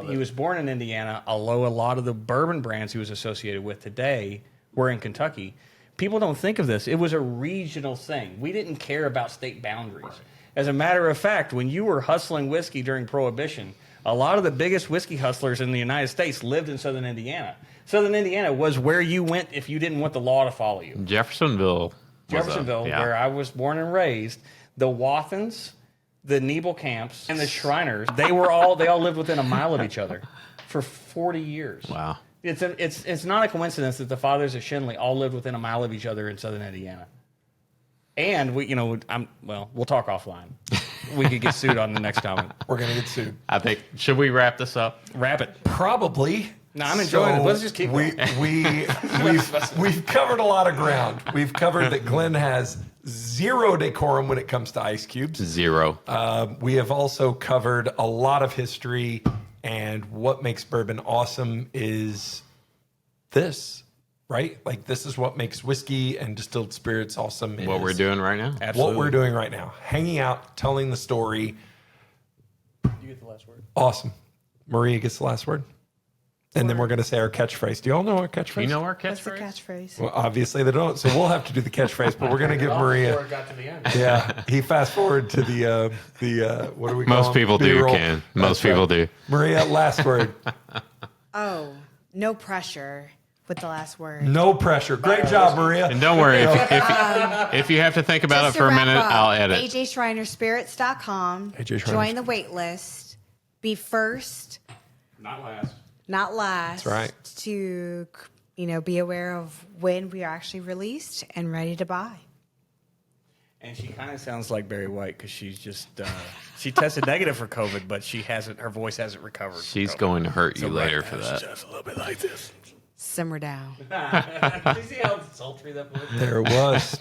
He was born in Indiana, although a lot of the bourbon brands he was associated with today were in Kentucky. People don't think of this. It was a regional thing. We didn't care about state boundaries. Right. As a matter of fact, when you were hustling whiskey during Prohibition, a lot of the biggest whiskey hustlers in the United States lived in southern Indiana. Southern Indiana was where you went if you didn't want the law to follow you. Jeffersonville. Where I was born and raised, the Wathans, the Nebelkamps, and the Shriners, they all lived within a mile of each other for 40 years. Wow. It's not a coincidence that the fathers of Shenley all lived within a mile of each other in southern Indiana. And we'll talk offline. We could get sued on the next comment. We're going to get sued. I think, should we wrap this up? Wrap it. Probably. No, I'm enjoying it. Let's just keep going. We've covered a lot of ground. We've covered that Glenn has zero decorum when it comes to ice cubes. Zero. We have also covered a lot of history, and what makes bourbon awesome is this, right? Like, this is what makes whiskey and distilled spirits awesome. What we're doing right now? Absolutely. What we're doing right now. Hanging out, telling the story. You get the last word. Awesome. Maria gets the last word. And then we're going to say our catchphrase. Do you all know our catchphrase? You know our What's the catchphrase? catchphrase? Well, obviously they don't, so we'll have to do the catchphrase. But we're going to give Maria. Before it got to the end. Yeah, he fast forward to the what do we call Most them? people do, B-roll. Ken. Most That's people do. Maria, last word. Oh, no pressure with the last word. No pressure. Great job, Maria. And don't worry, if you have to think about Just it for to a wrap minute, up, I'll edit. AJSchreinerSpirits.com. AJ Schreiner. Join the wait list. Be first, Not last. not last. That's right. To be aware of when we are actually released and ready to buy. And she kind of sounds like Barry White because she's just she tested negative for COVID, but her voice hasn't recovered. She's going to hurt you later for that. Just a little bit like this. Simmer down. Do you see how sultry that was? There it was.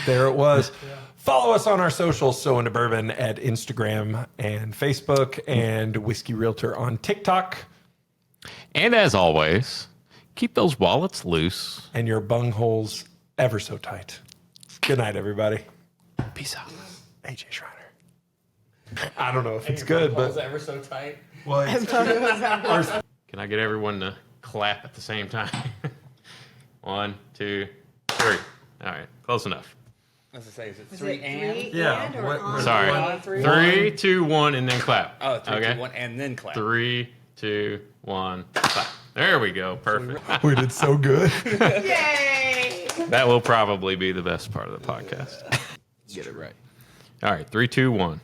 There it was. Follow us on our socials, So Into Bourbon, at Instagram and Facebook, and Whiskey Realtor on TikTok. And as always, keep those wallets loose. And your bungholes ever so tight. Good night, everybody. Peace out. AJ Schreiner. I don't know if it's good, but ever so tight. well, Can I get everyone to clap at the same time? 1, 2, 3. All right, close enough. As I say, is it Is three it and? three Yeah, and or what- on? Sorry. 1, 3, 3, 2, 1, and then clap. Oh, 3, okay. 2, 1, and then clap. 3, 2, 1, clap. There we go. Perfect. we did so good. Yay! That will probably be the best part of the podcast. Get it right. All right, 3, 2, 1.